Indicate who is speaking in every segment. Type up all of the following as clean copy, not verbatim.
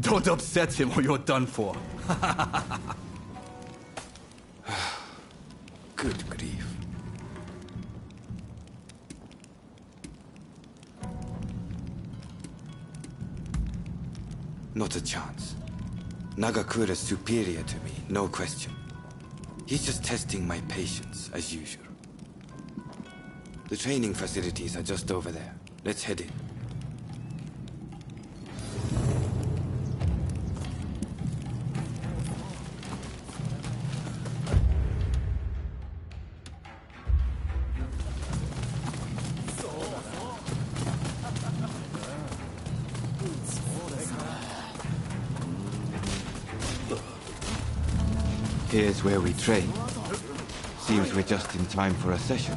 Speaker 1: Don't upset him or you're done for.
Speaker 2: Good grief. Not a chance. Nagakura's superior to me, no question. He's just testing my patience, as usual. The training facilities are just over there. Let's head in.
Speaker 3: Here's where we train. Seems we're just in time for a session.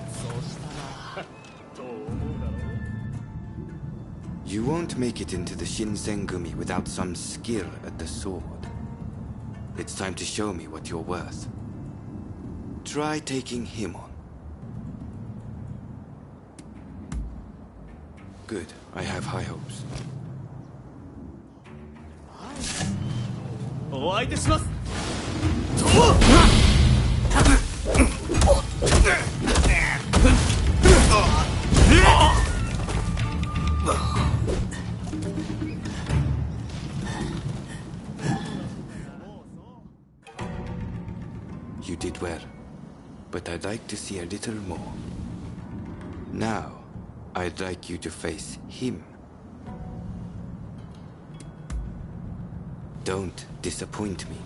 Speaker 2: You won't make it into the Shinsengumi without some skill at the sword. It's time to show me what you're worth. Try taking him on. Good. I have high hopes.
Speaker 1: お相手します。
Speaker 2: You did well, but I'd like to see a little more. Now, I'd like you to face him. Don't disappoint me.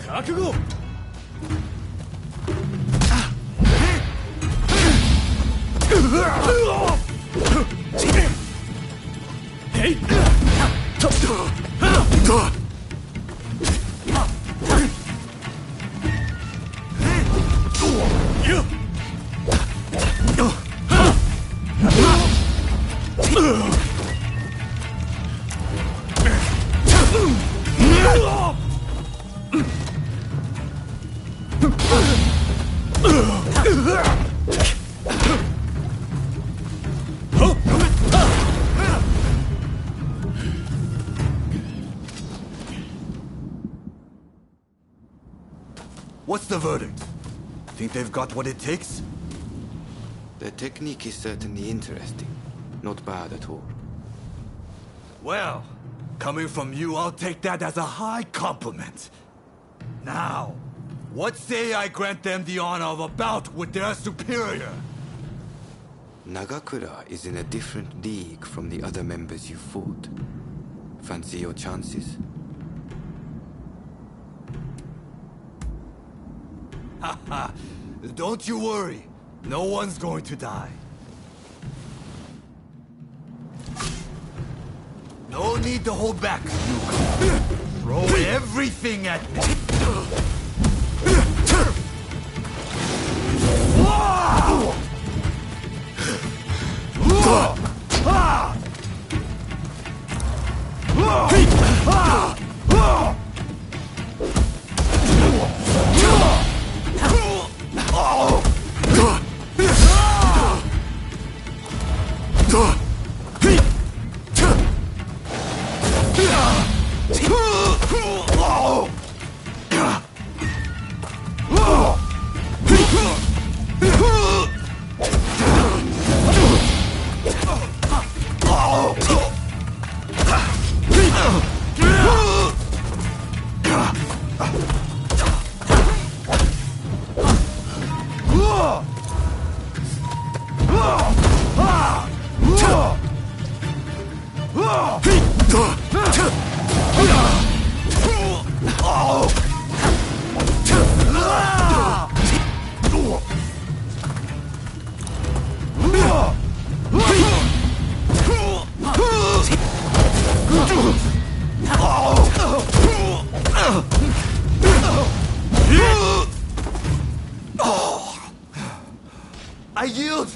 Speaker 1: 覚悟。 What's the verdict? Think they've got what it takes?
Speaker 2: The technique is certainly interesting. Not bad at all.
Speaker 1: Well, coming from you, I'll take that as a high compliment. Now, what say I grant them the honor of a bout with their superior?
Speaker 2: Nagakura is in a different league from the other members you fought. Fancy your chances?
Speaker 1: Haha, don't you worry. No one's going to die. No need to hold back, newcomer. Throw everything at me. I yield!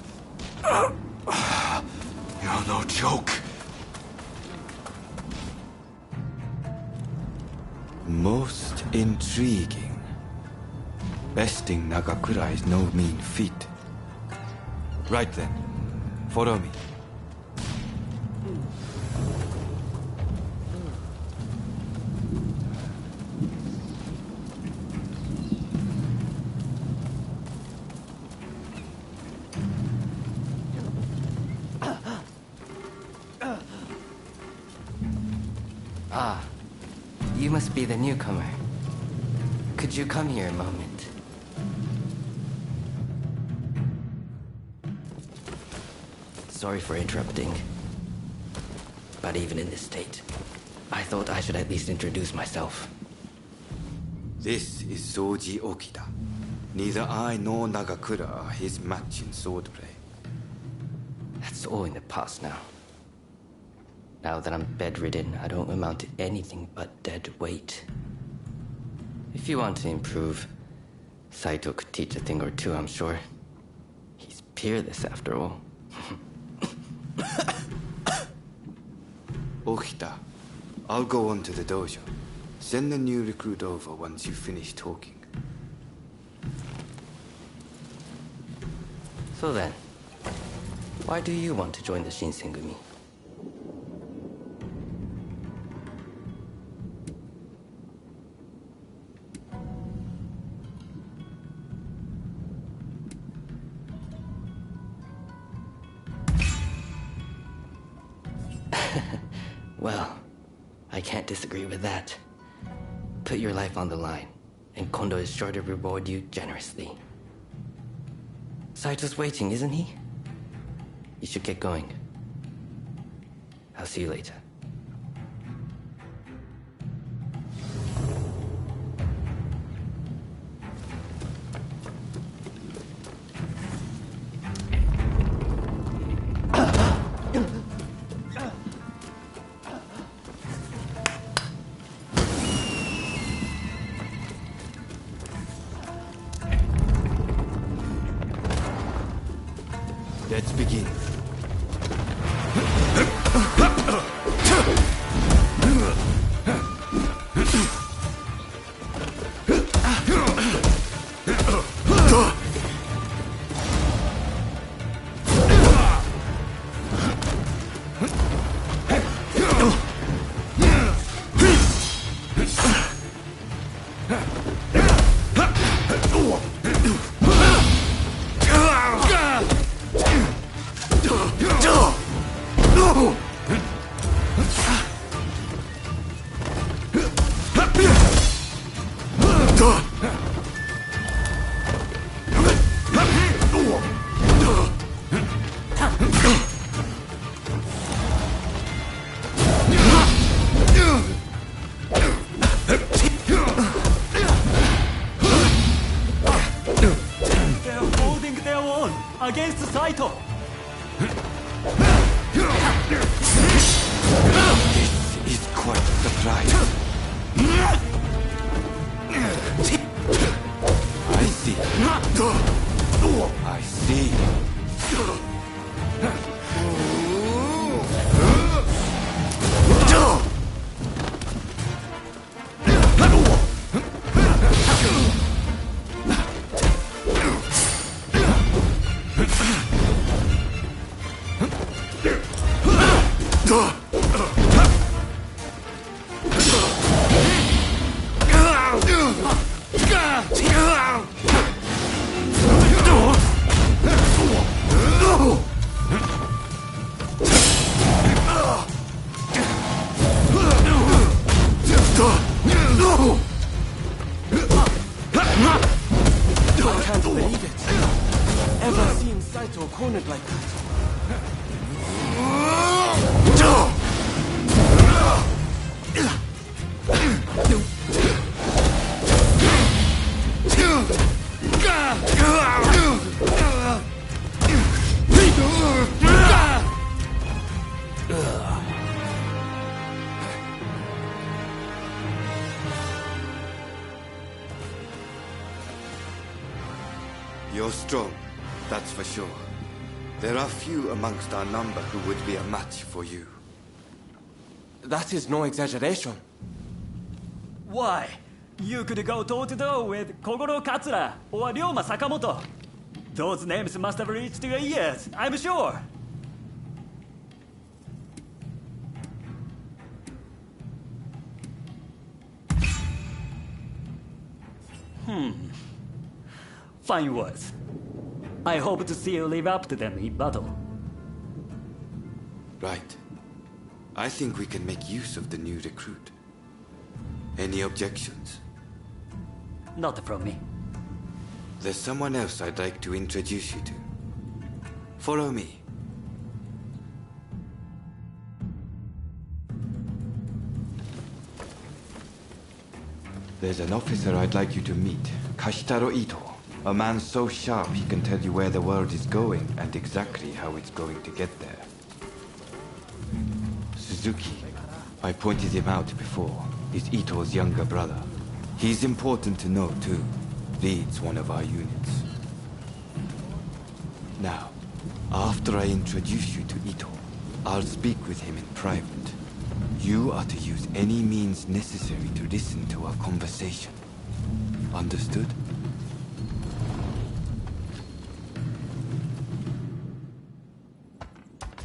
Speaker 1: You're no joke.
Speaker 2: Most intriguing. Besting Nagakura is no mean feat. Right then, follow me.
Speaker 4: Ah, you must be the newcomer. Could you come here a moment? Sorry for interrupting. But even in this state, I thought I should at least introduce myself.
Speaker 2: This is Soji Okita. Neither I nor Nagakura are his match in swordplay.
Speaker 4: That's all in the past now. Now that I'm bedridden, I don't amount to anything but dead weight. If you want to improve, Saito could teach a thing or two, I'm sure. He's peerless after all.
Speaker 2: Okita, I'll go on to the dojo. Send the new recruit over once you finish talking.
Speaker 4: So then, why do you want to join the Shinsengumi? Well, I can't disagree with that. Put your life on the line, and Kondo is sure to reward you generously. Saito's waiting, isn't he? You should get going. I'll see you later.
Speaker 2: Let's begin.
Speaker 5: Against Saito!
Speaker 2: This is quite a surprise. I see. I see.
Speaker 5: I can't believe it. Ever seen Saito cornered like that?
Speaker 2: You're strong, that's for sure. There are few amongst our number who would be a match for you.
Speaker 5: That is no exaggeration. Why? You could go toe-to-toe with Kogoro Katsura or Ryoma Sakamoto. Those names must have reached your ears, I'm sure. Fine words. I hope to see you live up to them in battle.
Speaker 2: Right. I think we can make use of the new recruit. Any objections?
Speaker 5: Not from me.
Speaker 2: There's someone else I'd like to introduce you to. Follow me.
Speaker 3: There's an officer I'd like you to meet. Kashitaro Ito. A man so sharp he can tell you where the world is going and exactly how it's going to get there. Suzuki. I pointed him out before. Is Ito's younger brother. He's important to know too. Leads one of our units. Now, after I introduce you to Ito, I'll speak with him in private. You are to use any means necessary to listen to our conversation. Understood?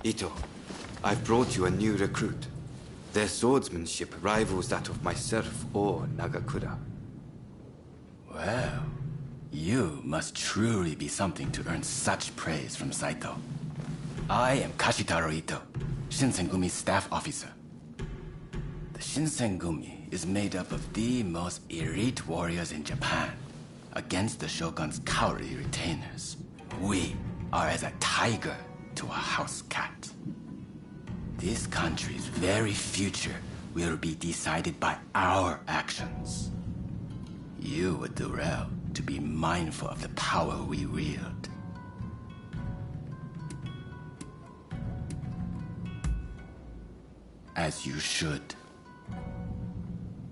Speaker 2: Ito, I've brought you a new recruit. Their swordsmanship rivals that of myself or Nagakura.
Speaker 6: Well, you must truly be something to earn such praise from Saito. I am Kashitaro Ito, Shinsengumi's staff officer. The Shinsengumi is made up of the most elite warriors in Japan. Against the Shogun's cowardly retainers, we are as a tiger to a house cat. This country's very future will be decided by our actions. You would do well to be mindful of the power we wield. As you should.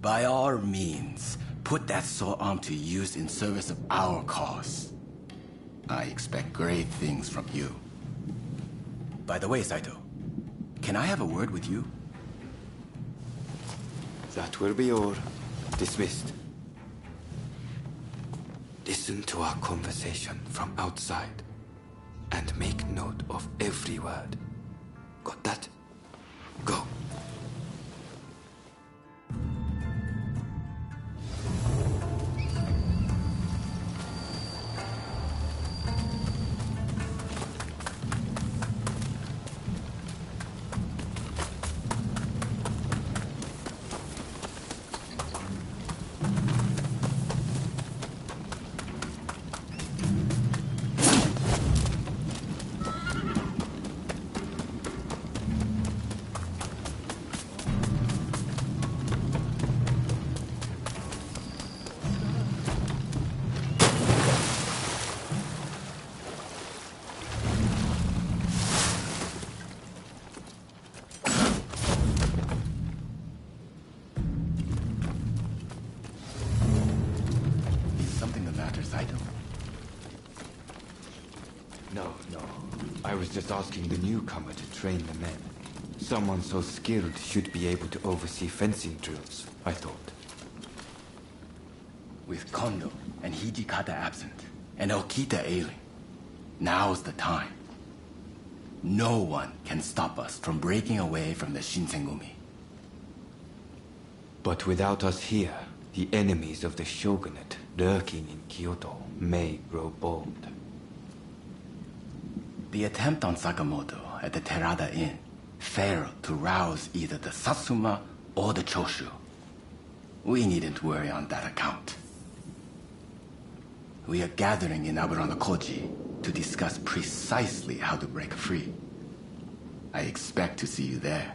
Speaker 6: By all means, put that sword arm to use in service of our cause. I expect great things from you. By the way, Saito, can I have a word with you?
Speaker 2: That will be all. Dismissed. Listen to our conversation from outside and make note of every word. Got that? Go.
Speaker 3: No. I was just asking the newcomer to train the men. Someone so skilled should be able to oversee fencing drills, I thought.
Speaker 6: With Kondo and Hijikata absent, and Okita ailing, now's the time. No one can stop us from breaking away from the Shinsengumi.
Speaker 3: But without us here, the enemies of the shogunate lurking in Kyoto may grow bold.
Speaker 6: The attempt on Sakamoto at the Terada Inn failed to rouse either the Satsuma or the Choshu. We needn't worry on that account. We are gathering in Aburanokoji to discuss precisely how to break free. I expect to see you there.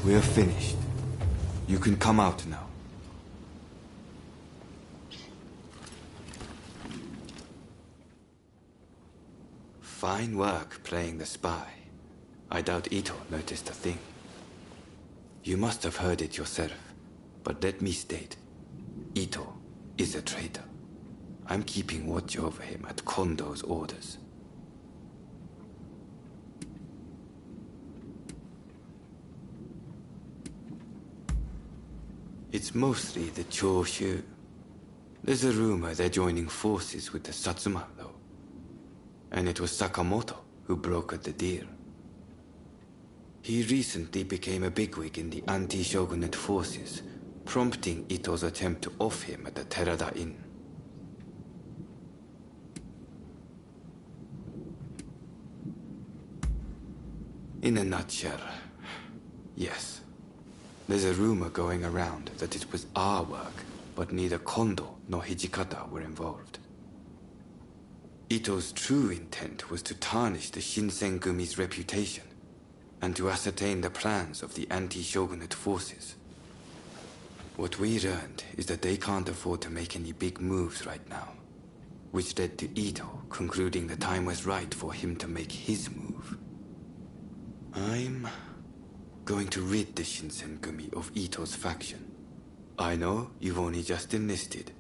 Speaker 3: We're finished. You can come out now.
Speaker 2: Fine work playing the spy. I doubt Ito noticed a thing. You must have heard it yourself, but let me state, Ito is a traitor. I'm keeping watch over him at Kondo's orders. It's mostly the Choshu. There's a rumor they're joining forces with the Satsuma, though. And it was Sakamoto who brokered the deal. He recently became a bigwig in the anti-shogunate forces, prompting Ito's attempt to off him at the Terada Inn. In a nutshell, yes. There's a rumor going around that it was our work, but neither Kondo nor Hijikata were involved. Ito's true intent was to tarnish the Shinsengumi's reputation, and to ascertain the plans of the anti-shogunate forces. What we learned is that they can't afford to make any big moves right now, which led to Ito concluding the time was right for him to make his move. I'm going to rid the Shinsengumi of Ito's faction. I know you've only just enlisted,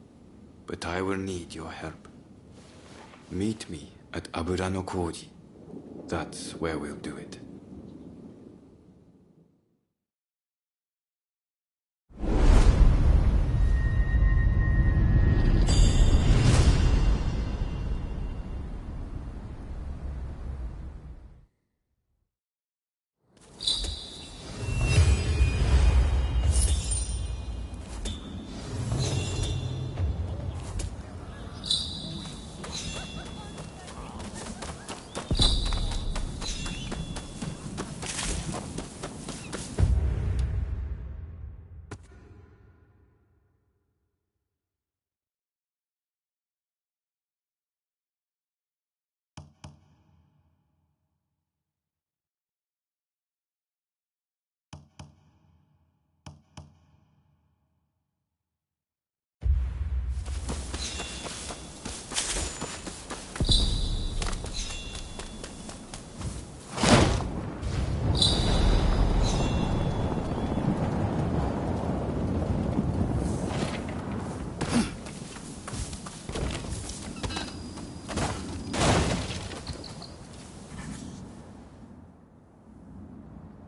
Speaker 2: but I will need your help. Meet me at Abura no Koji. That's where we'll do it.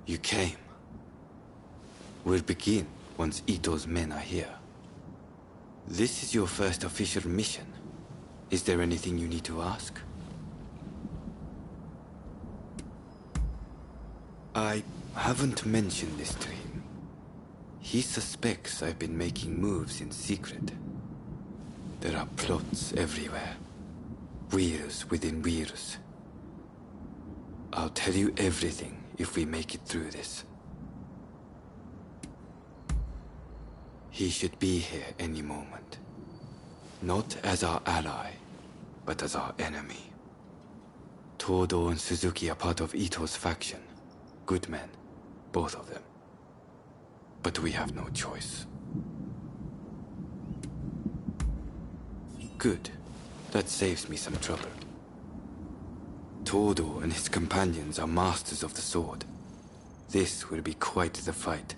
Speaker 2: You came. We'll begin once Ito's men are here. This is your first official mission. Is there anything you need to ask? I haven't mentioned this to him. He suspects I've been making moves in secret. There are plots everywhere. Wheels within wheels. I'll tell you everything if we make it through this. He should be here any moment. Not as our ally, but as our enemy. Todo and Suzuki are part of Ito's faction. Good men, both of them. But we have no choice. Good. That saves me some trouble. Todo and his companions are masters of the sword. This will be quite the fight.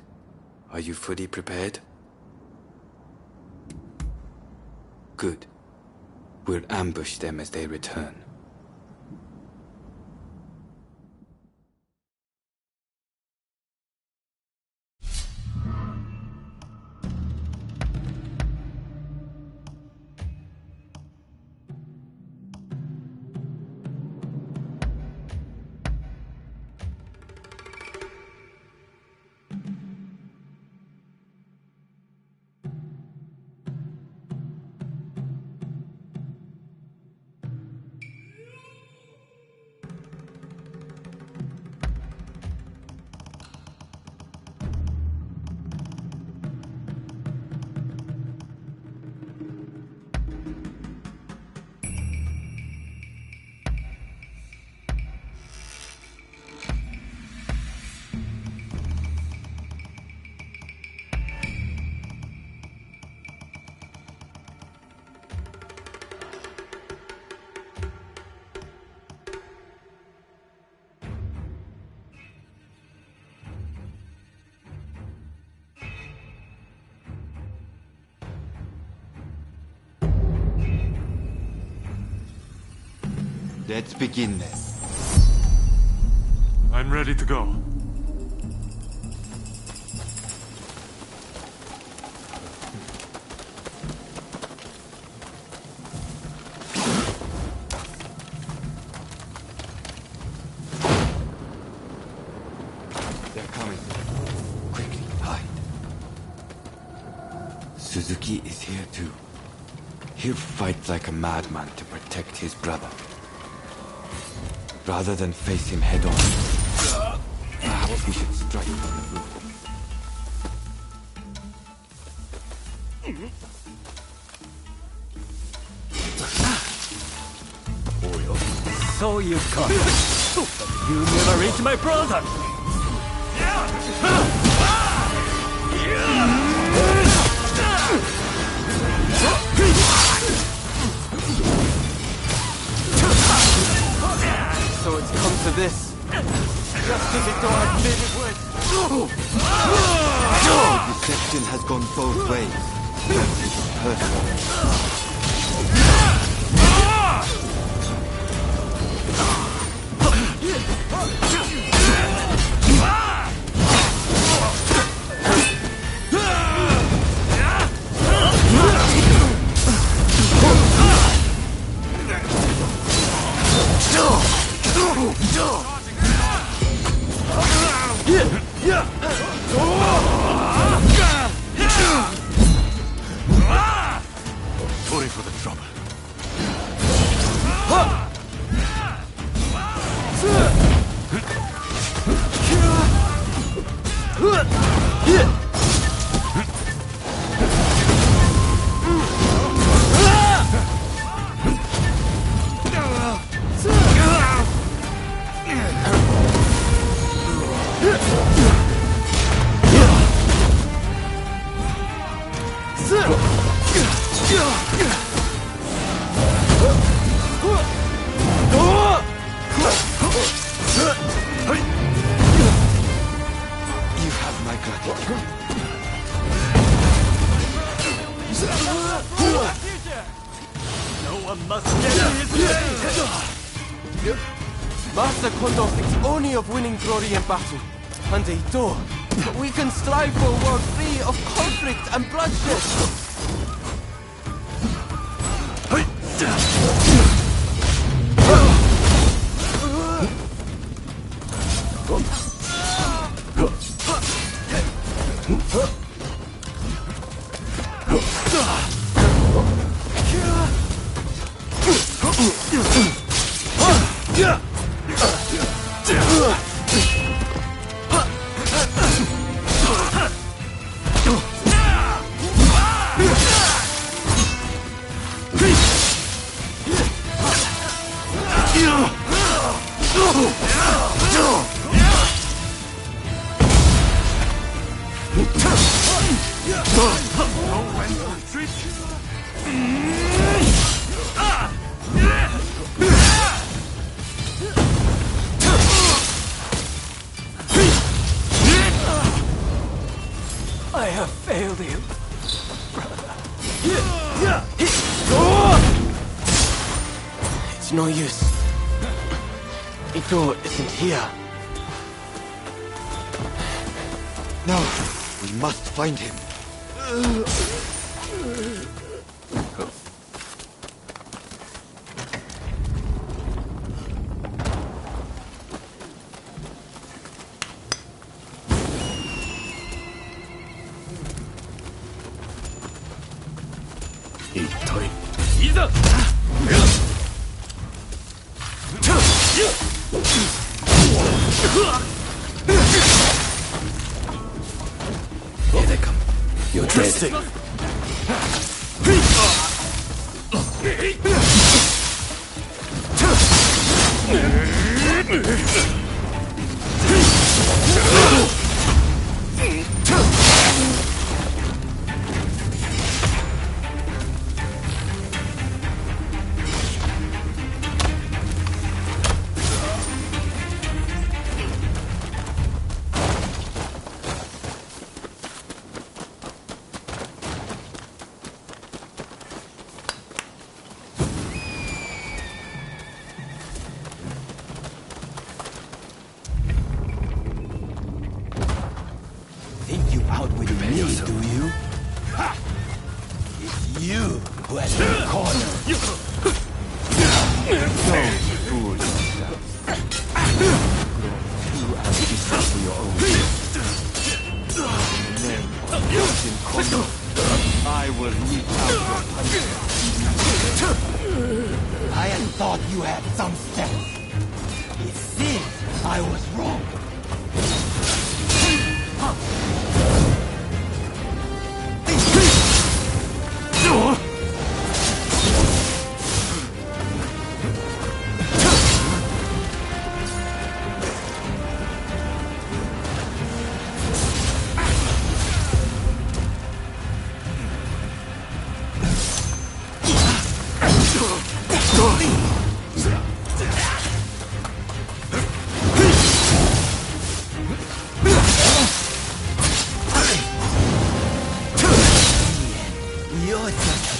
Speaker 2: Are you fully prepared? Good. We'll ambush them as they return.
Speaker 3: Let's begin then.
Speaker 7: I'm ready to go.
Speaker 2: They're coming. Quickly, hide. Suzuki is here too. He'll fight like a madman to protect his brother. Rather than face him head on.
Speaker 3: we should strike from the roof.
Speaker 5: So you come. But you never reach my brother.
Speaker 3: So it's come to this. Just as it had been it would. The deception has gone both ways. That is personal.
Speaker 1: Sorry for the trouble.
Speaker 3: You have my gratitude.
Speaker 5: No one must get in his way.
Speaker 3: Master Kondo thinks only of winning glory in battle, and Ito. But we can strive for a world free of conflict and bloodshed.
Speaker 5: I have failed you, brother.
Speaker 3: It's no use. Ito isn't here. No, we must find him.
Speaker 6: Here they come. You're dead.
Speaker 3: Think you outwitted me, do you?
Speaker 6: It's you who has been cornered.
Speaker 3: Don't fool yourself. Too ambitious for your own good. In the name of Captain Kondo, I will mete out your punishment.
Speaker 6: I had thought you had some sense. It seems I was wrong.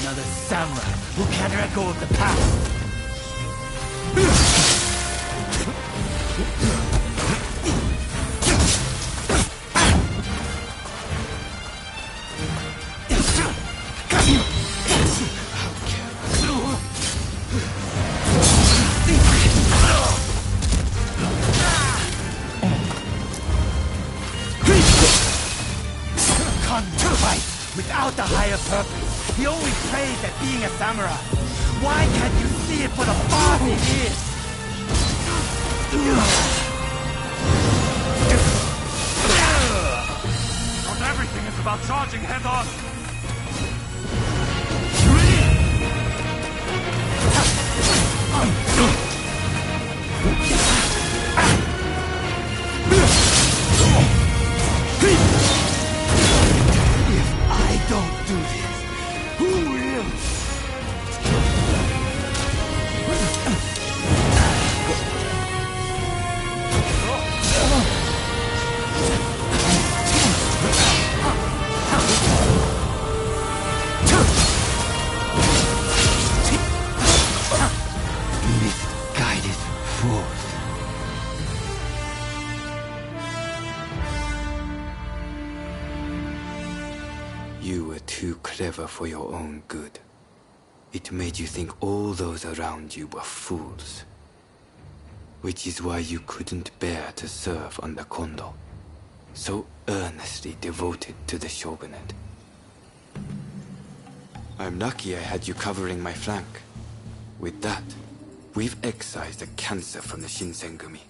Speaker 1: another samurai who can't let go of the past. Without a higher purpose, he only plays at being a samurai. Why can't you see it for the farce it is? Not everything is about charging head on. Don't do this. Who will?
Speaker 3: Misguided fools. You were too clever for your own good. It made you think all those around you were fools. Which is why you couldn't bear to serve under Kondo, so earnestly devoted to the shogunate. I'm lucky I had you covering my flank. With that, we've excised the cancer from the Shinsengumi.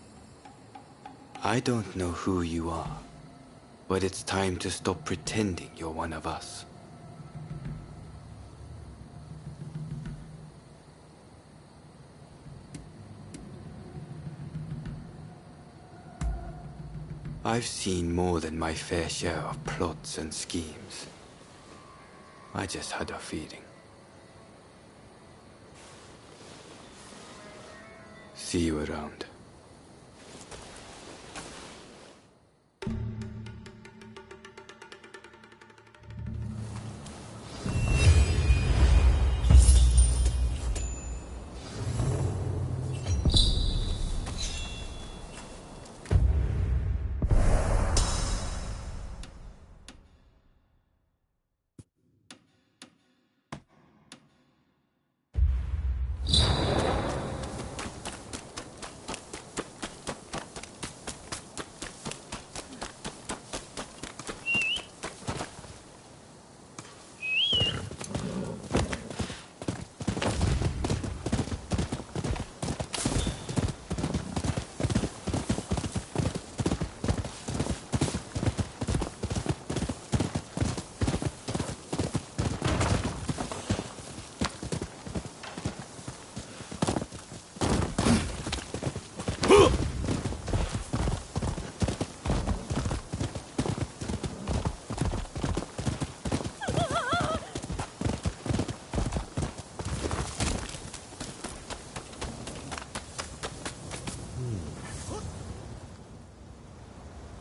Speaker 3: I don't know who you are, but it's time to stop pretending you're one of us. I've seen more than my fair share of plots and schemes. I just had a feeling. See you around.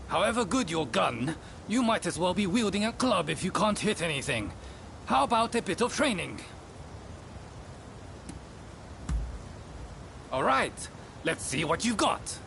Speaker 7: However good your gun, you might as well be wielding a club if you can't hit anything. How about a bit of training? All right, let's see what you've got.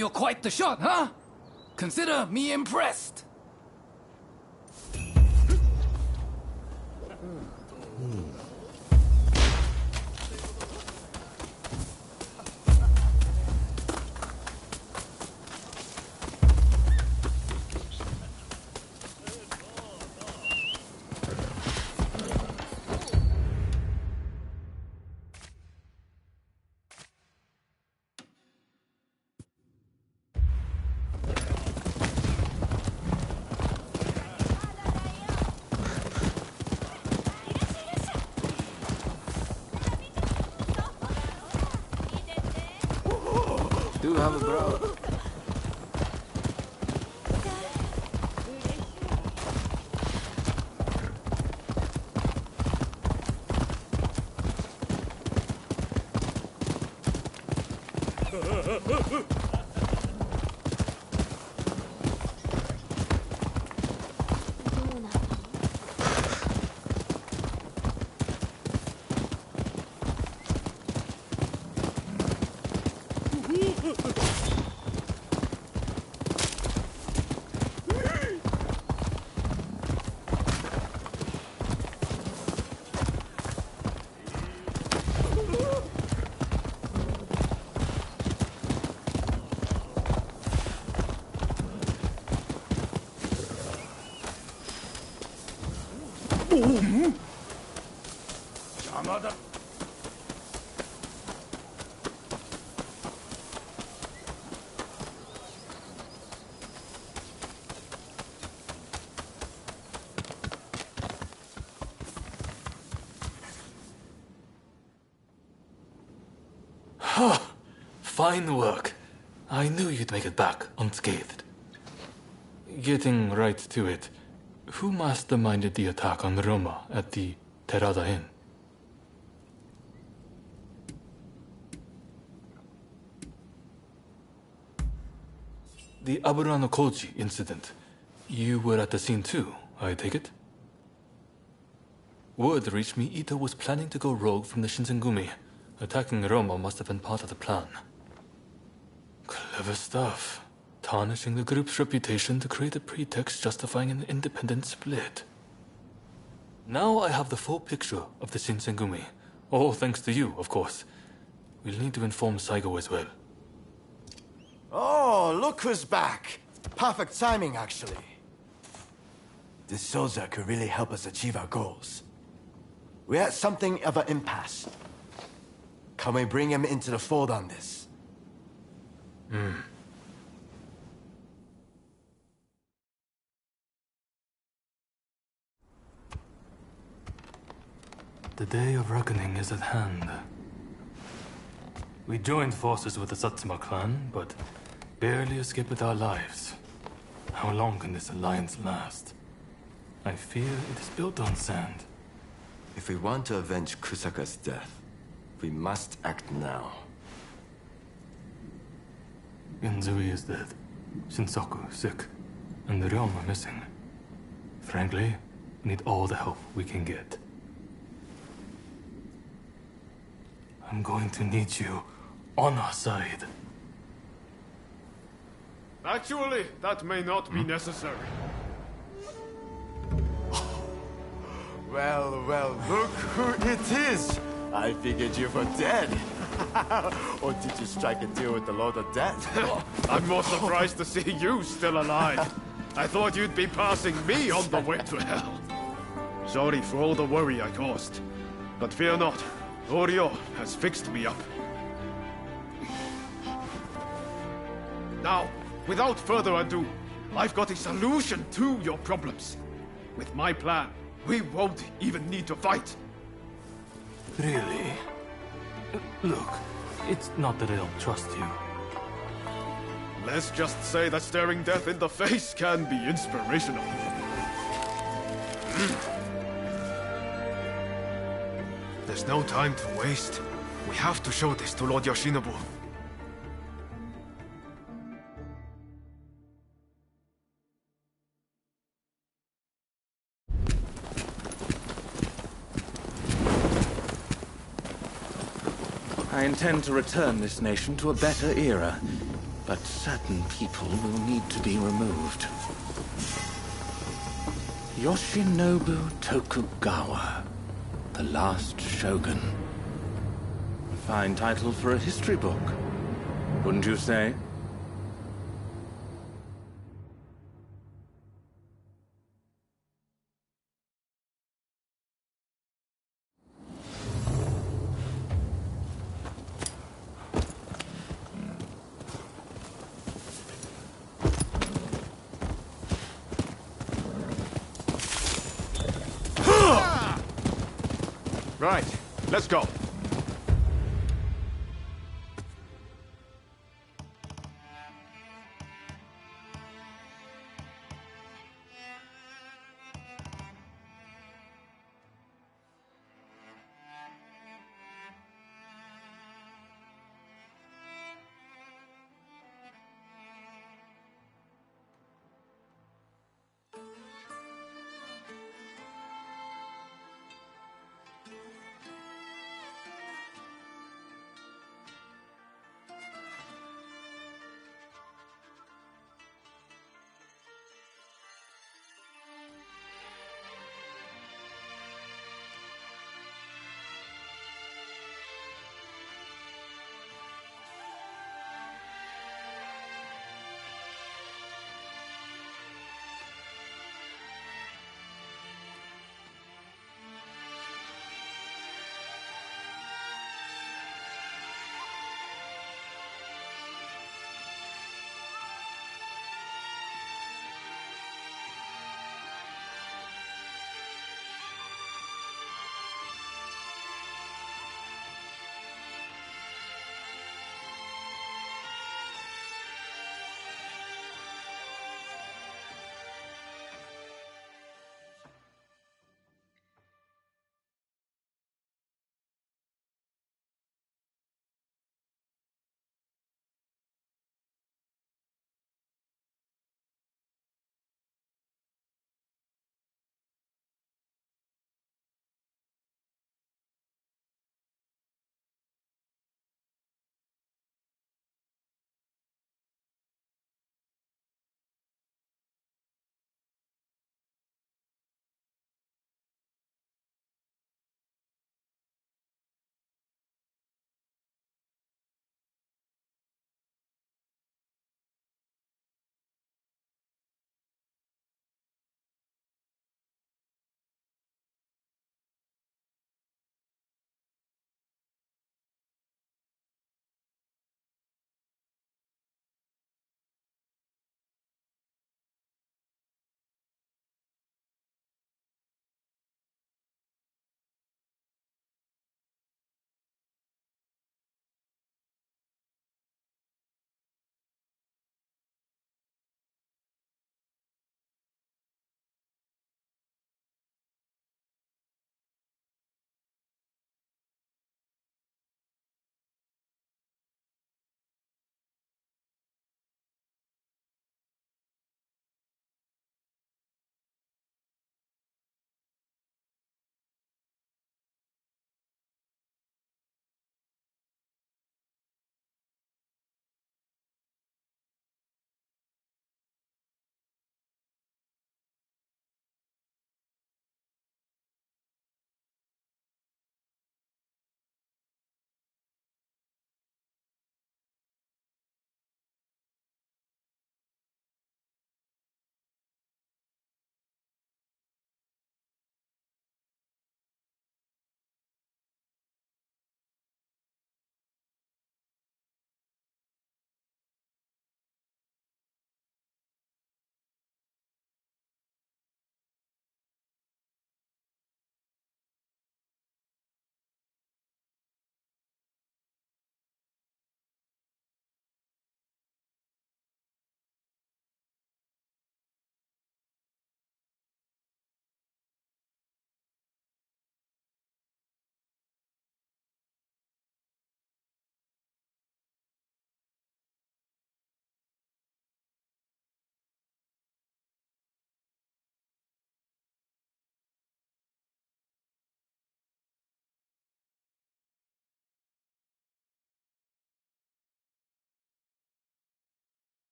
Speaker 7: You're quite the shot, huh? Consider me impressed.
Speaker 3: Do have a bro.
Speaker 8: Fine work. I knew you'd make it back unscathed. Getting right to it, who masterminded the attack on Roma at the Terada Inn? The Aburano Koji incident. You were at the scene too, I take it? Word reached me Ito was planning to go rogue from the Shinsengumi. Attacking Roma must have been part of the plan. Clever stuff. Tarnishing the group's reputation to create a pretext justifying an independent split. Now I have the full picture of the Shinsengumi. All thanks to you, of course. We'll need to inform Saigo as well.
Speaker 9: Oh, look who's back. Perfect timing, actually. This soldier could really help us achieve our goals. We're at something of an impasse. Can we bring him into the fold on this?
Speaker 8: The day of reckoning is at hand. We joined forces with the Satsuma clan, but barely escaped with our lives. How long can this alliance last? I fear it is built on sand.
Speaker 9: If we want to avenge Kusaka's death, we must act now.
Speaker 8: Genzui is dead, Shinsaku sick, and the Ryoma missing. Frankly, we need all the help we can get. I'm going to need you on our side.
Speaker 10: Actually, that may not be necessary.
Speaker 9: Well, well, look who it is! I figured you were dead. Or did you strike a deal with the Lord of Death?
Speaker 10: I'm more surprised to see you still alive. I thought you'd be passing me on the way to hell. Sorry for all the worry I caused. But fear not, Oryo has fixed me up. Now, without further ado, I've got a solution to your problems. With my plan, we won't even need to fight.
Speaker 8: Really? Look, it's not that I don't trust you.
Speaker 10: Let's just say that staring death in the face can be inspirational. There's no time to waste. We have to show this to Lord Yoshinobu.
Speaker 11: I intend to return this nation to a better era, but certain people will need to be removed. Yoshinobu Tokugawa, the last shogun. A fine title for a history book, wouldn't you say?
Speaker 10: Right, let's go.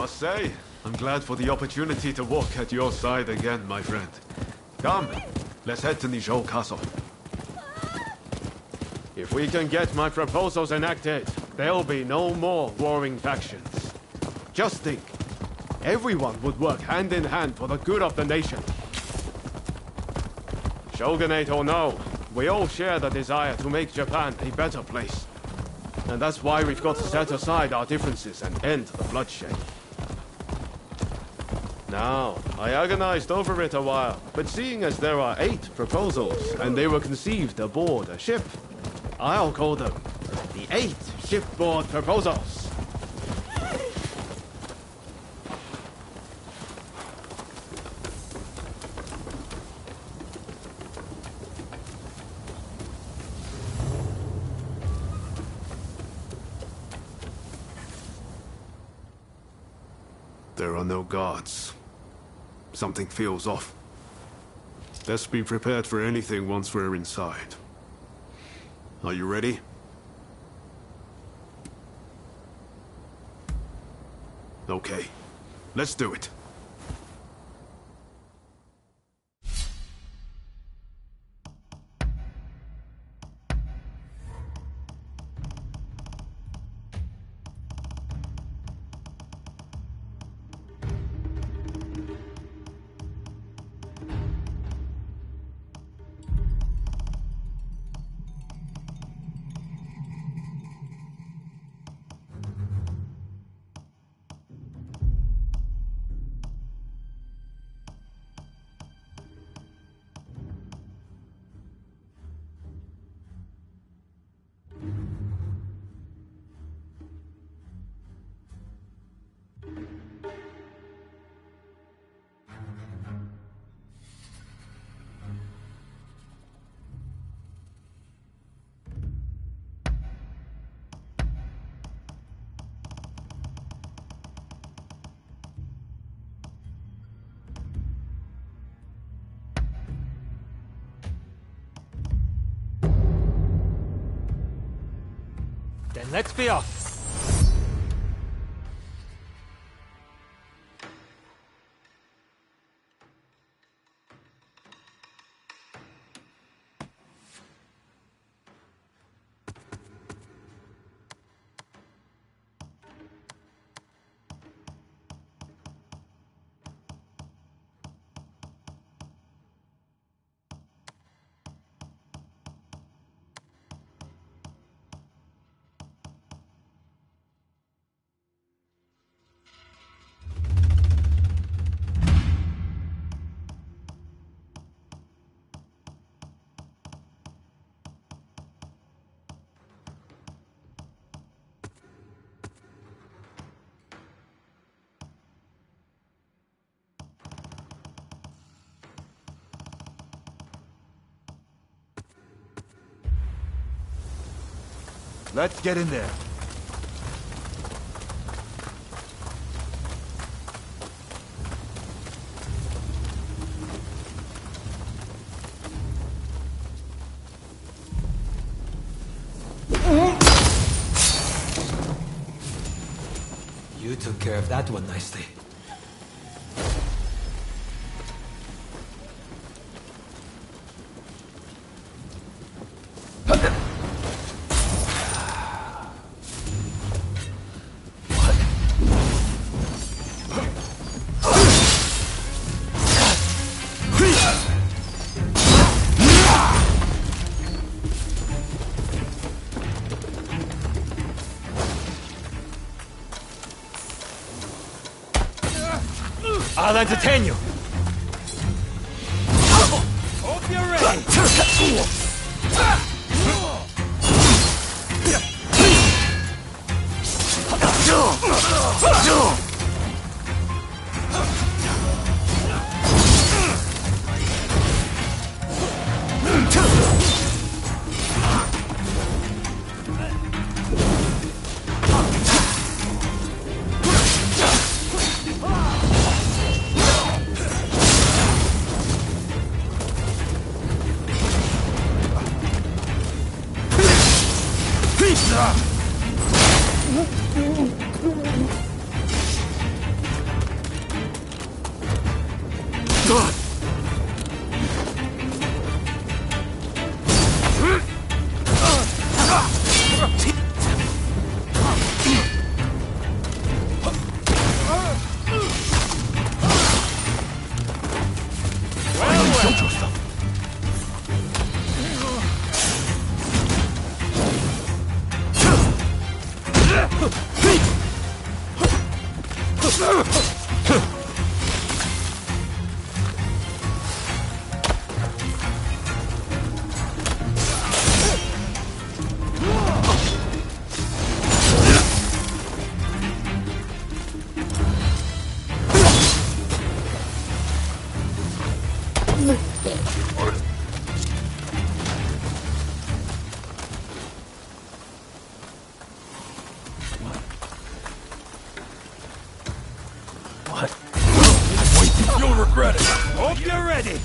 Speaker 10: must say, I'm glad for the opportunity to walk at your side again, my friend. Come, let's head to Nijou Castle. If we can get my proposals enacted, there'll be no more warring factions. Just think, everyone would work hand in hand for the good of the nation. Shogunate or no, we all share the desire to make Japan a better place. And that's why we've got to set aside our differences and end the bloodshed. Now, I agonized over it a while, but seeing as there are 8 proposals, and they were conceived aboard a ship, I'll call them the 8 shipboard proposals. There are no guards. Something feels off. Let's be prepared for anything once we're inside. Are you ready? Okay, let's do it.
Speaker 7: Then let's be off.
Speaker 1: Let's get in there.
Speaker 12: You took care of that one nicely.
Speaker 7: I'll entertain you. Hope you're ready.
Speaker 10: You'll regret it. Hope you're ready.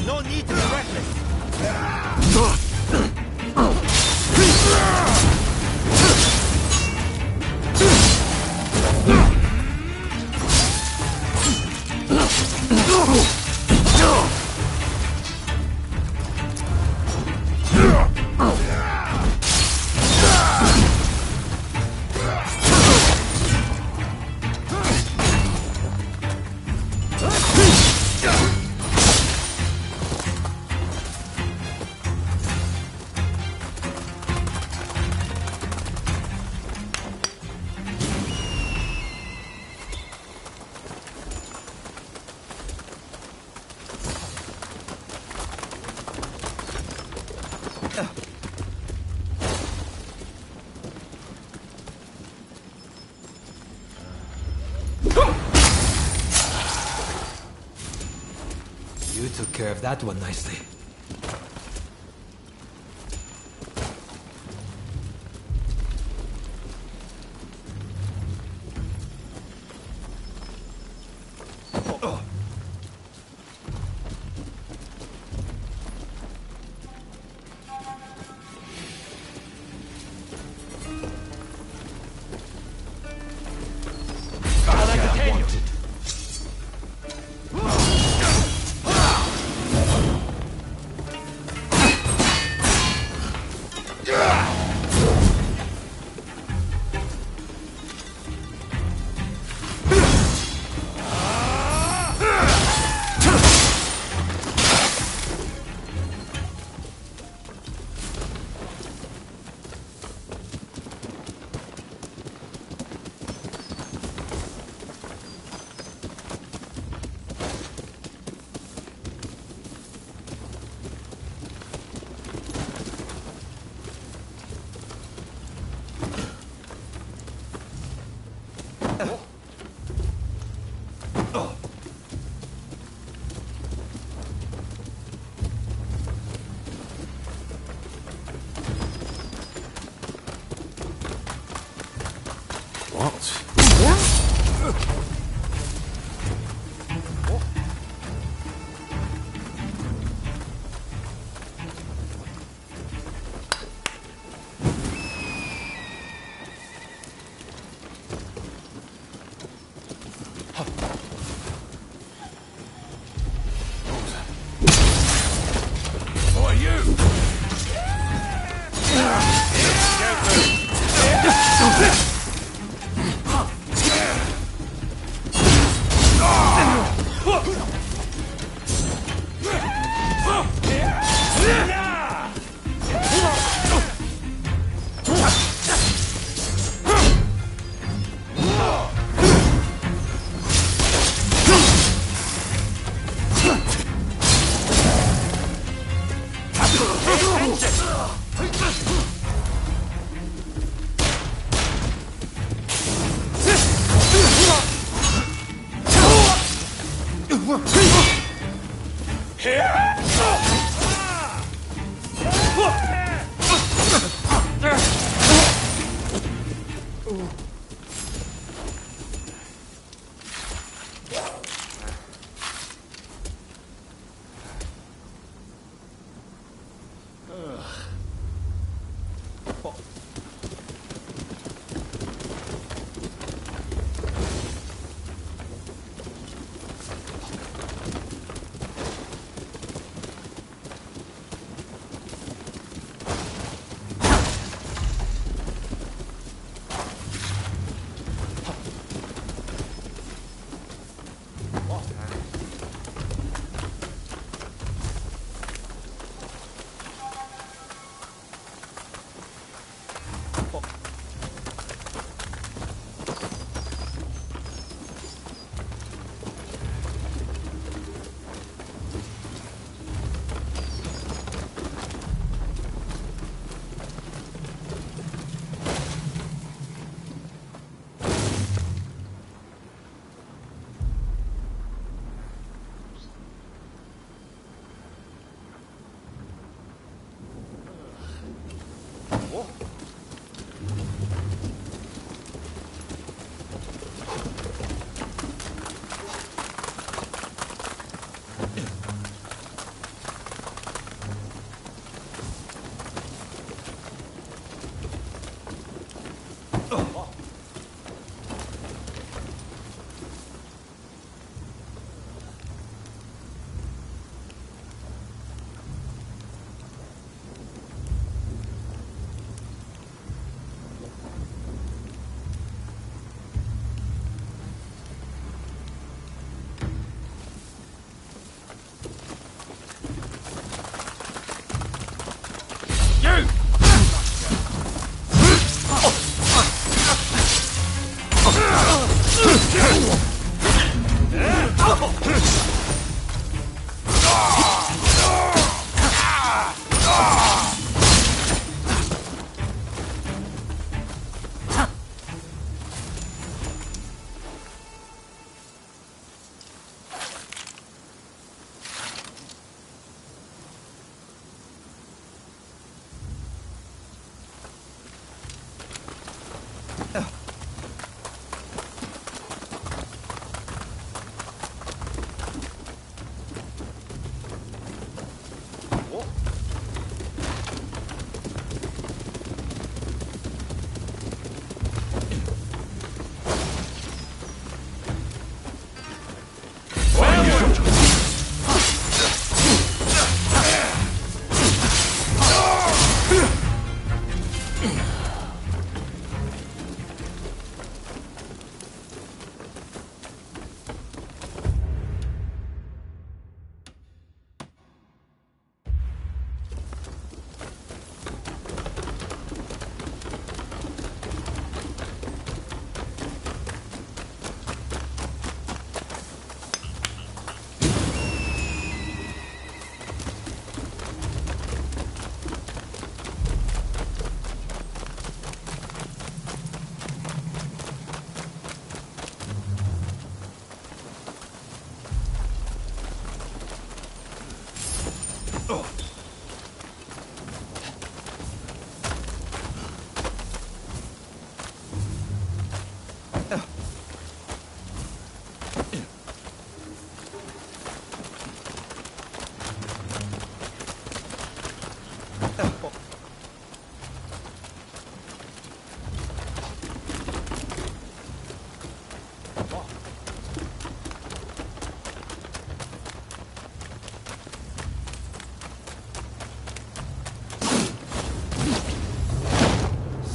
Speaker 9: No need to be reckless.
Speaker 12: You took care of that one nicely.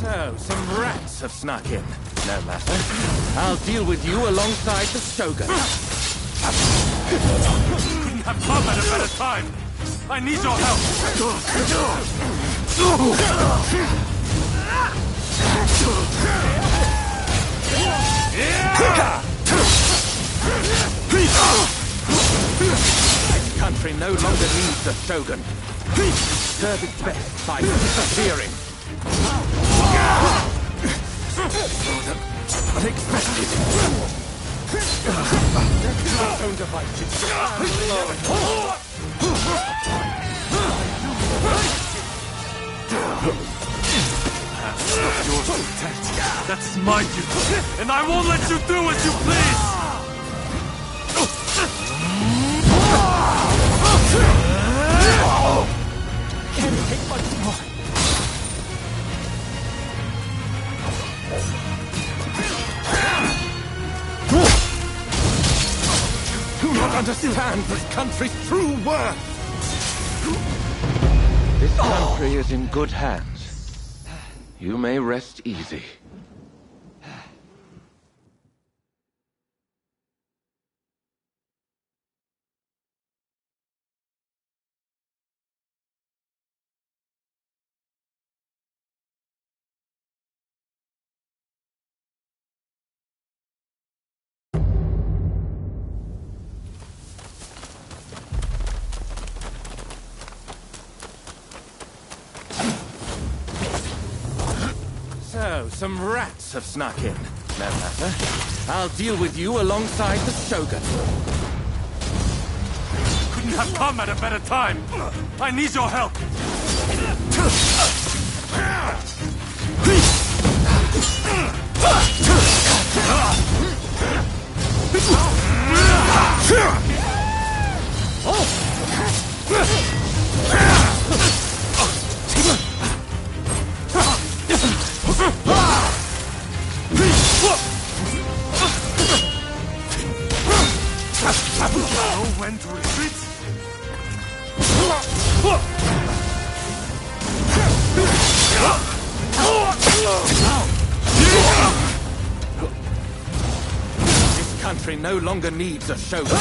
Speaker 11: So, some rats have snuck in. No matter. I'll deal with you alongside the Shogun.
Speaker 10: Couldn't have come at a better time. I need your help.
Speaker 11: This country no longer needs a Shogun. Serve its best by disappearing. Unexpected. Our own devices.
Speaker 13: That's my duty, and I won't let you do as you please!
Speaker 5: Can't take much more.
Speaker 11: Do not understand this country's true worth! This country is in good hands. You may rest easy. So, some rats have snuck in. No matter. I'll deal with you alongside the Shogun.
Speaker 13: Couldn't have come at a better time! I need your help! Know when to retreat?
Speaker 11: This country no longer needs a Shogun.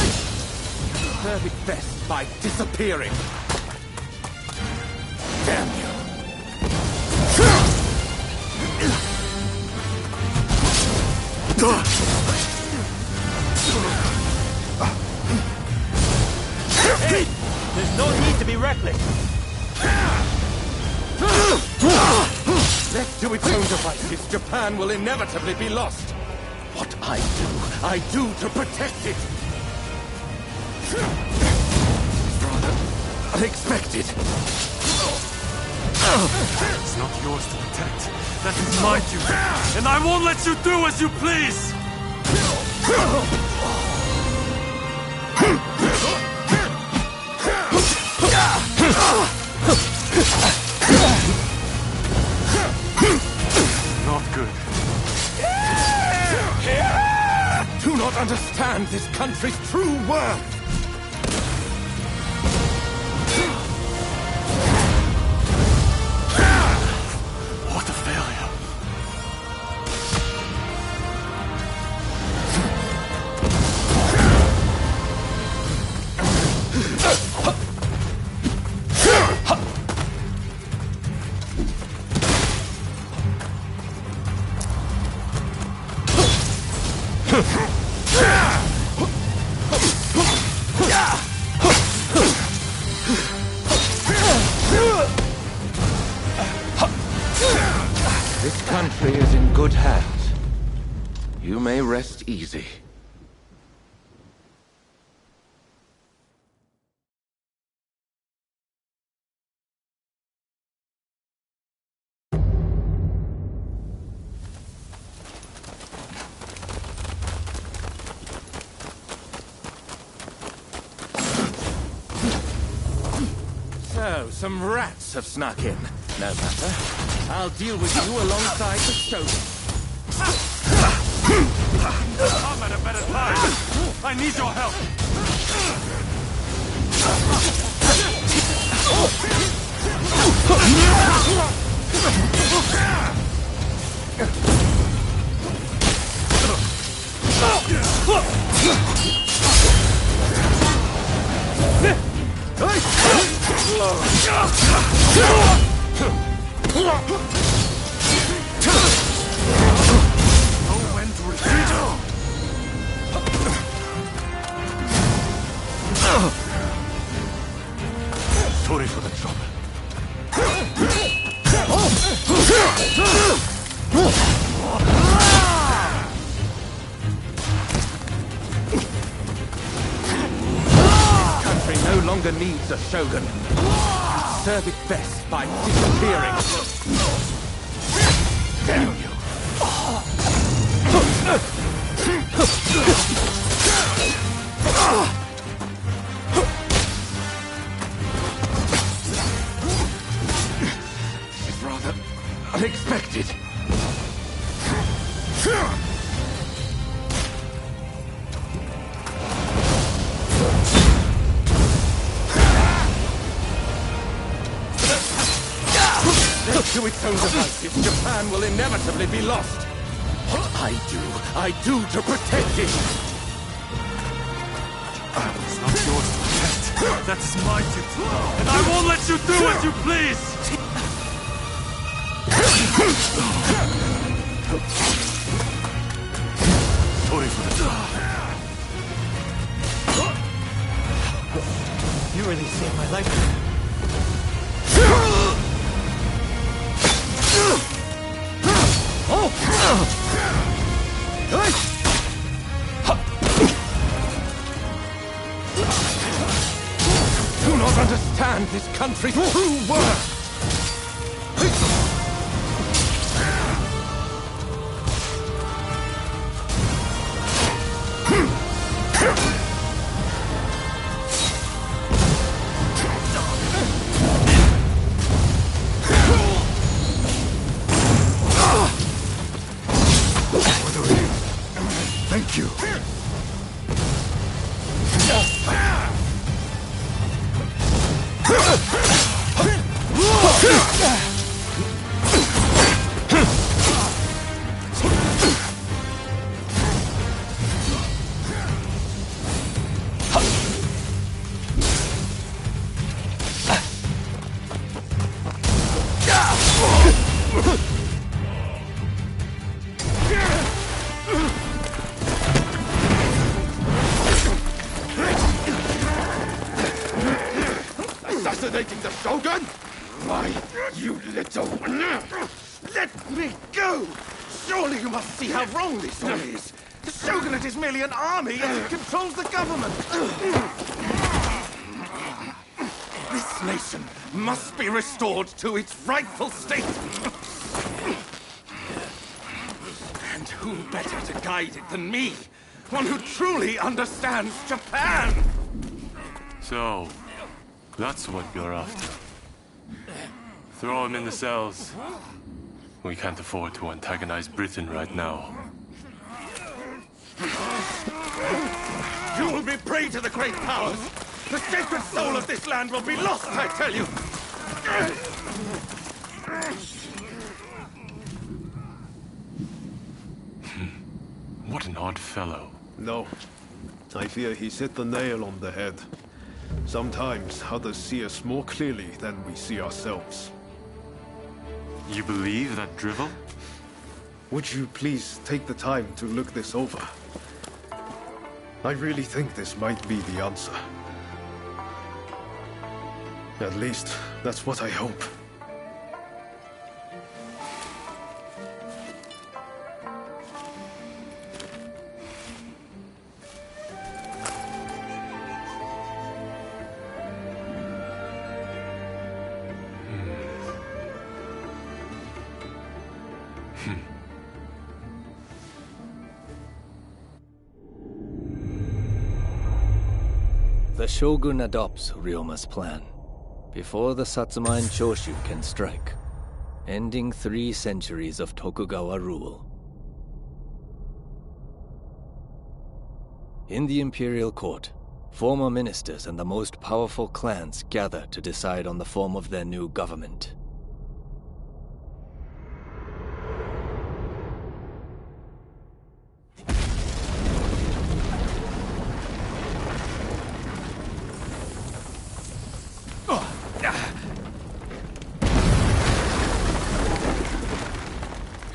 Speaker 11: Serve it best by disappearing. Damn you.
Speaker 5: Hey! There's no need to be reckless.
Speaker 11: Left to its own devices, Japan will inevitably be lost. What I do to protect it. Rather unexpected.
Speaker 13: It's not yours to protect. That is my duty, and I won't let you do as you please! Not good.
Speaker 11: Do not understand this country's true worth.
Speaker 13: What a failure.
Speaker 11: This country is in good hands. You may rest easy. So, some rats have snuck in. No matter. I'll deal with you alongside the Shogun.
Speaker 13: I'm at a better time! I need your help! Know when to retreat! Sorry for the trouble.
Speaker 11: Country no longer needs a Shogun. Serve it best by disappearing. Damn you. It's rather unexpected. Left to its own devices, Japan will inevitably be lost. I do to protect it.
Speaker 13: It's not yours to protect. That is my duty. And I won't let you do as you please! Sorry for the
Speaker 12: You really saved my life.
Speaker 11: Do not understand this country's true worth.
Speaker 1: Thank you.
Speaker 10: Assassinating the Shogun? Why, you little... Let me go! Surely you must see how wrong this all is. The Shogunate is merely an army and it controls the government. This nation must be restored to its rightful state. And who better to guide it than me? One who truly understands Japan!
Speaker 13: So, that's what you're after. Throw him in the cells. We can't afford to antagonize Britain right now.
Speaker 10: You will be prey to the great powers! The sacred soul of this land will be lost, I tell you!
Speaker 13: What an odd fellow.
Speaker 10: No. I fear he's hit the nail on the head. Sometimes others see us more clearly than we see ourselves.
Speaker 13: You believe that drivel?
Speaker 10: Would you please take the time to look this over? I really think this might be the answer. At least, that's what I hope.
Speaker 14: The Shogun adopts Ryoma's plan before the Satsuma and Choshu can strike, ending 3 centuries of Tokugawa rule. In the imperial court, former ministers and the most powerful clans gather to decide on the form of their new government.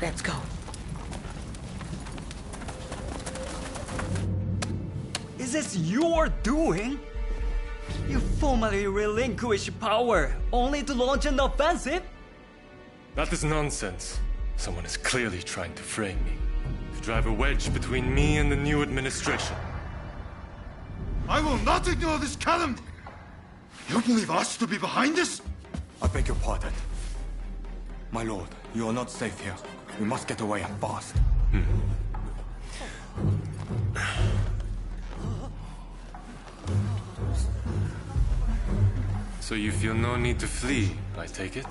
Speaker 15: Let's go.
Speaker 5: Is this your doing? You formally relinquish power, only to launch an offensive?
Speaker 13: That is nonsense. Someone is clearly trying to frame me. To drive a wedge between me and the new administration.
Speaker 1: I will not ignore this calumny! You believe us to be behind this?
Speaker 16: I beg your pardon. My lord, you are not safe here. We must get away and fast.
Speaker 13: So you feel no need to flee, I take it?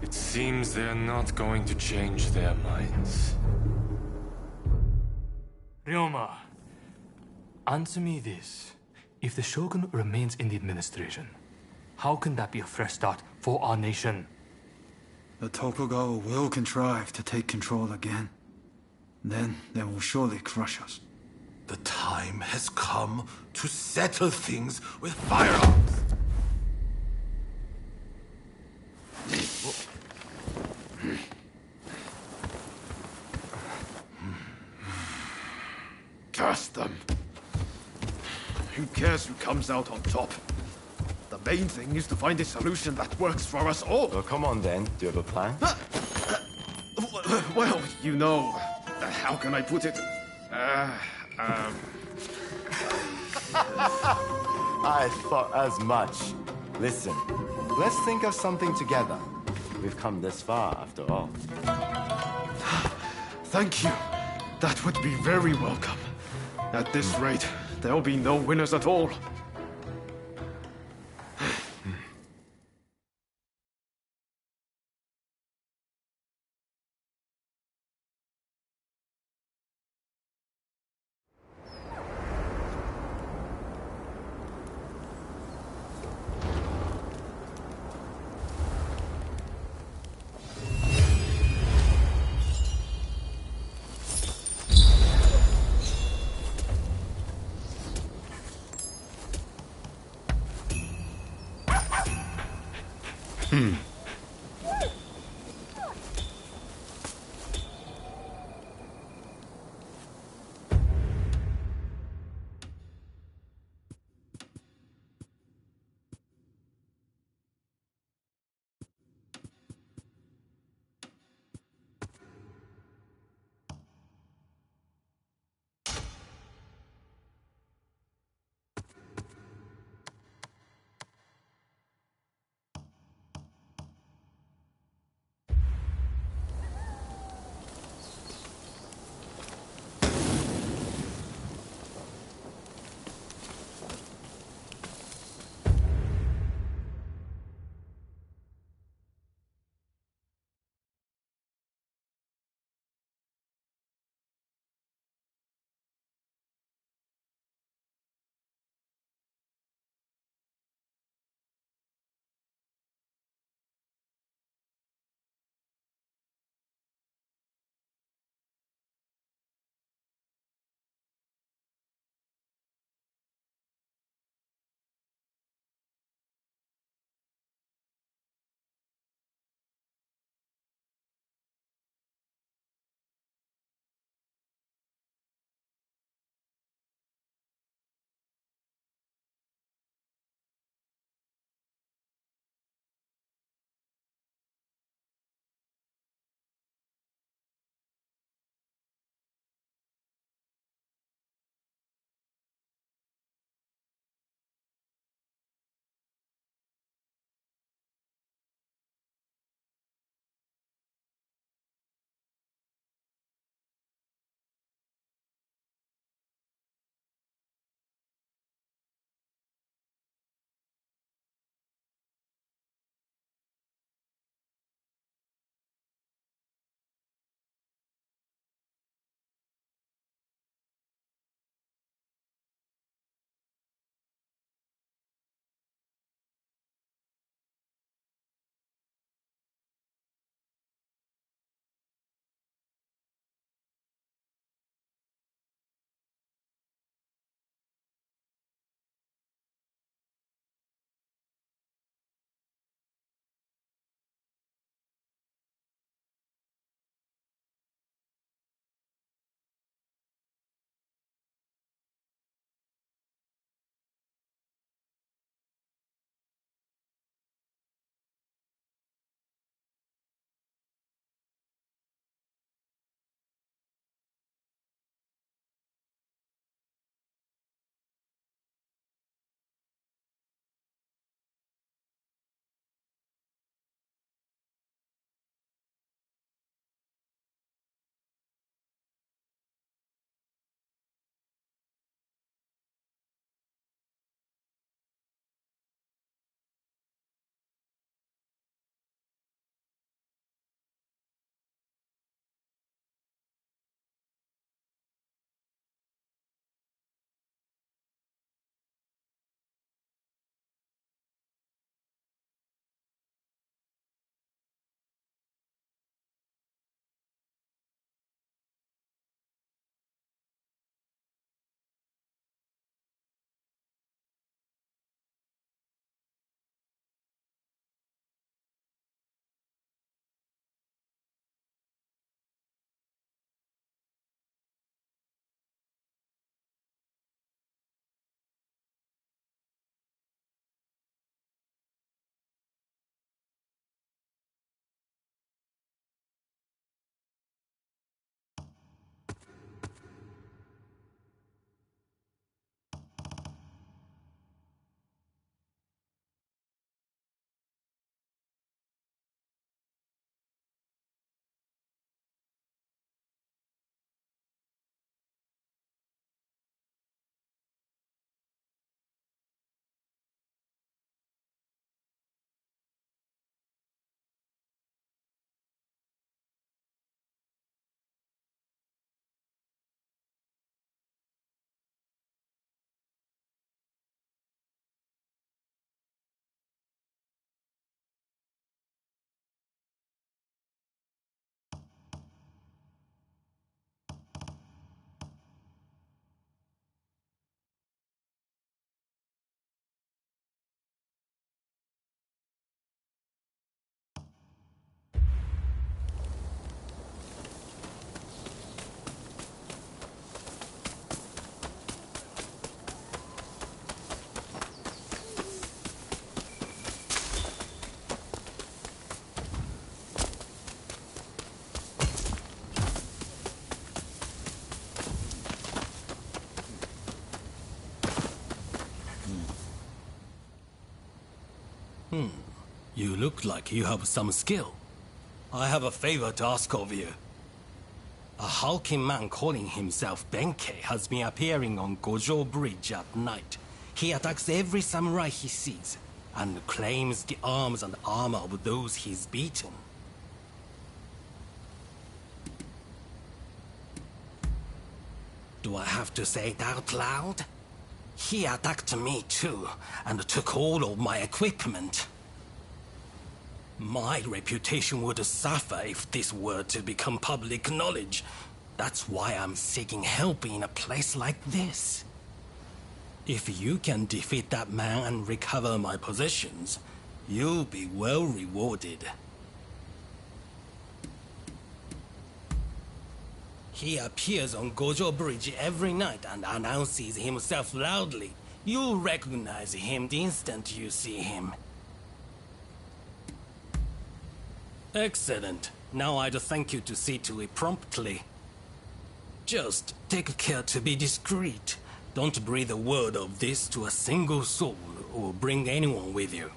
Speaker 13: It seems they're not going to change their minds.
Speaker 8: Ryoma, answer me this. If the Shogun remains in the administration, how can that be a fresh start for our nation?
Speaker 15: The Tokugawa will contrive to take control again. Then they will surely crush us.
Speaker 16: The time has come to settle things with firearms.
Speaker 10: Curse them. Who cares who comes out on top? The main thing is to find a solution that works for us all.
Speaker 9: Well, come on then. Do you have a plan?
Speaker 10: Well, you know, how can I put it?
Speaker 9: I thought as much. Listen, let's think of something together. We've come this far, after all.
Speaker 10: Thank you. That would be very welcome. At this rate, there'll be no winners at all.
Speaker 17: You look like you have some skill. I have a favor to ask of you. A hulking man calling himself Benkei has been appearing on Gojo Bridge at night. He attacks every samurai he sees, and claims the arms and armor of those he's beaten. Do I have to say it out loud? He attacked me too, and took all of my equipment. My reputation would suffer if this were to become public knowledge. That's why I'm seeking help in a place like this. If you can defeat that man and recover my possessions, you'll be well rewarded. He appears on Gojo Bridge every night and announces himself loudly. You'll recognize him the instant you see him. Excellent. Now I'd thank you to see to it promptly. Just take care to be discreet. Don't breathe a word of this to a single soul, or bring anyone with you.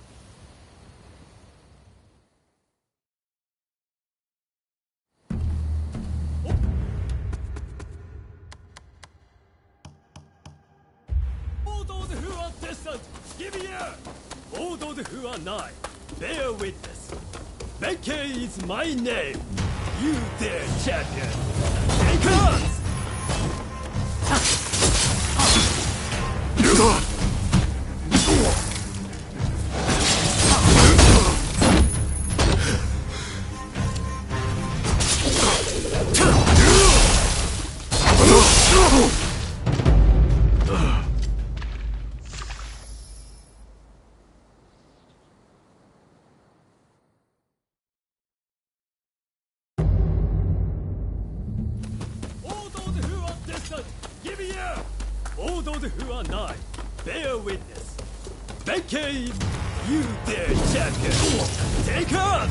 Speaker 5: All those who are distant, give ear! All those who are nigh, bear witness. Benkei is my name. You their champion. Take us! All those who are nigh, bear witness. Benkei, you their champion. Take us!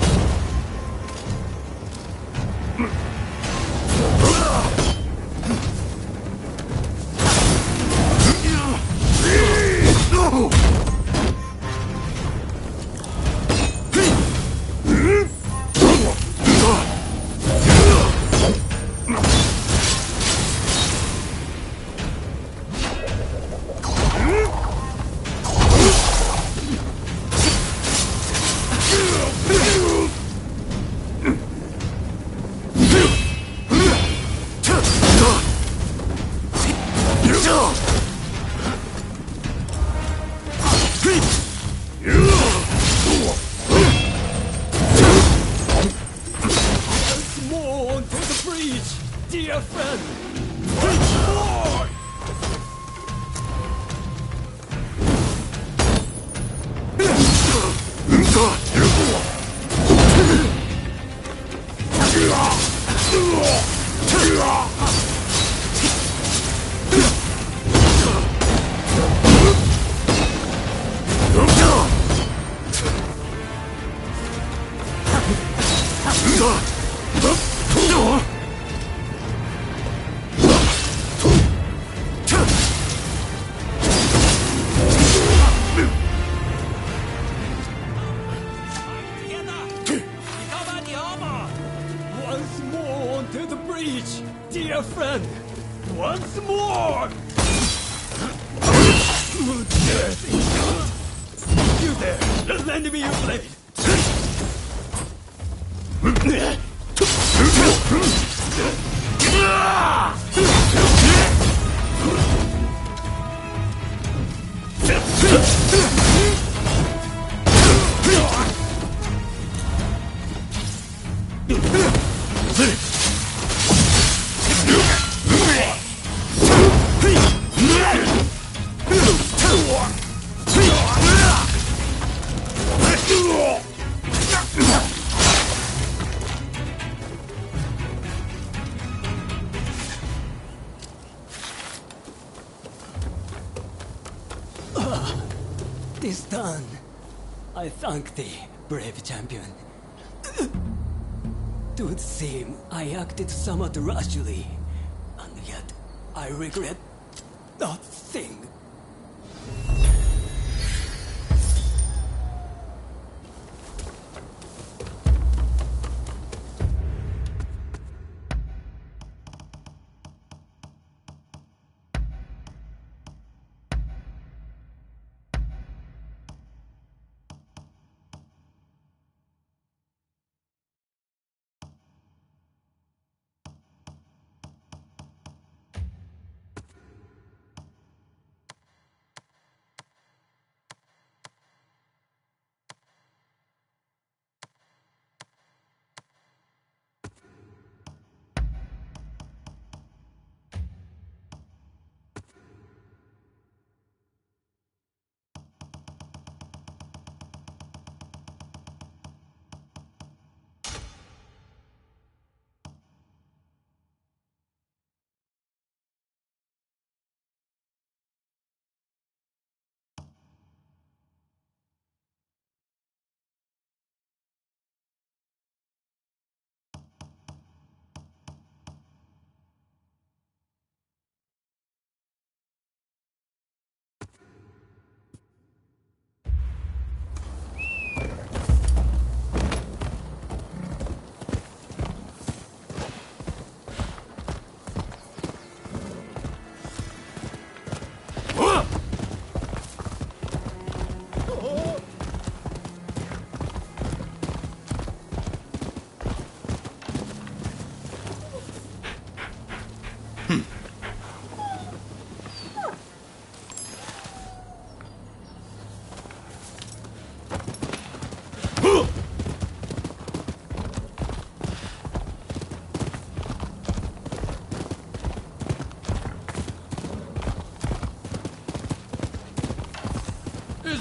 Speaker 5: Dear friend, once more! Dear friend, once more! You there, lend me your blade! This done, I thank thee, brave champion. Twould seem I acted somewhat rashly, and yet I regret nothing.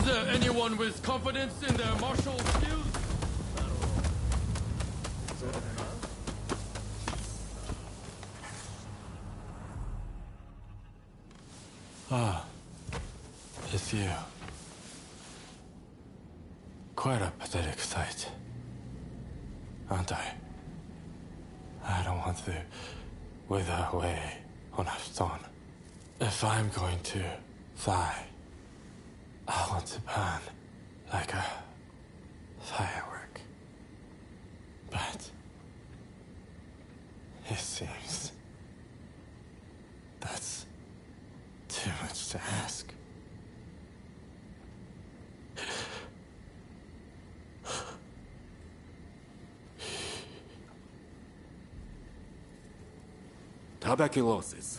Speaker 13: Is there anyone with confidence in their martial skills?
Speaker 18: Ah, it's you. Quite a pathetic sight, aren't I? I don't want to wither away on a stone. If I'm going to die, I want to burn like a firework. But it seems that's too much to ask.
Speaker 6: Tuberculosis.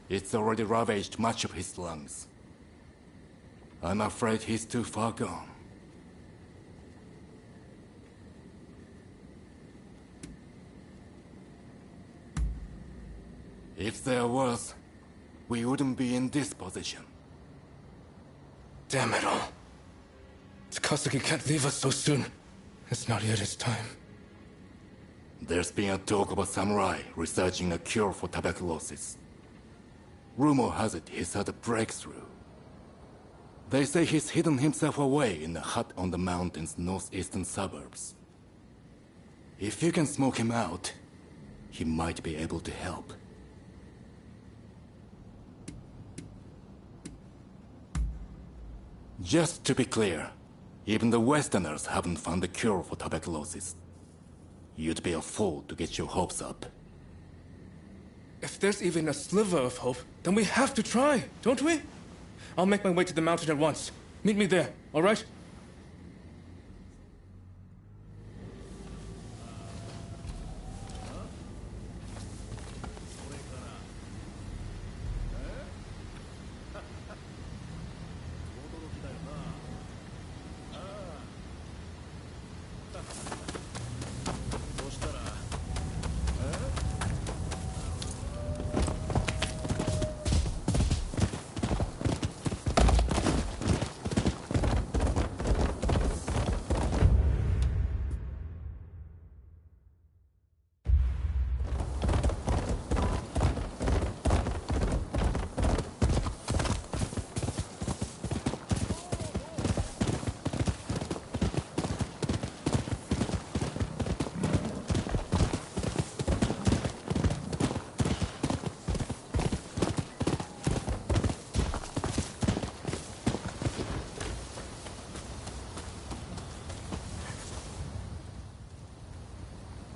Speaker 6: It's already ravaged much of his lungs. I'm afraid he's too far gone. If there was, we wouldn't be in this position.
Speaker 18: Damn it all. Takasugi can't leave us so soon. It's not yet his time.
Speaker 6: There's been a talk of a samurai researching a cure for tuberculosis. Rumor has it he's had a breakthrough. They say he's hidden himself away in a hut on the mountain's northeastern suburbs. If you can smoke him out, he might be able to help. Just to be clear, even the Westerners haven't found a cure for tuberculosis. You'd be a fool to get your hopes up.
Speaker 18: If there's even a sliver of hope, then we have to try, don't we? I'll make my way to the mountain at once. Meet me there, all right?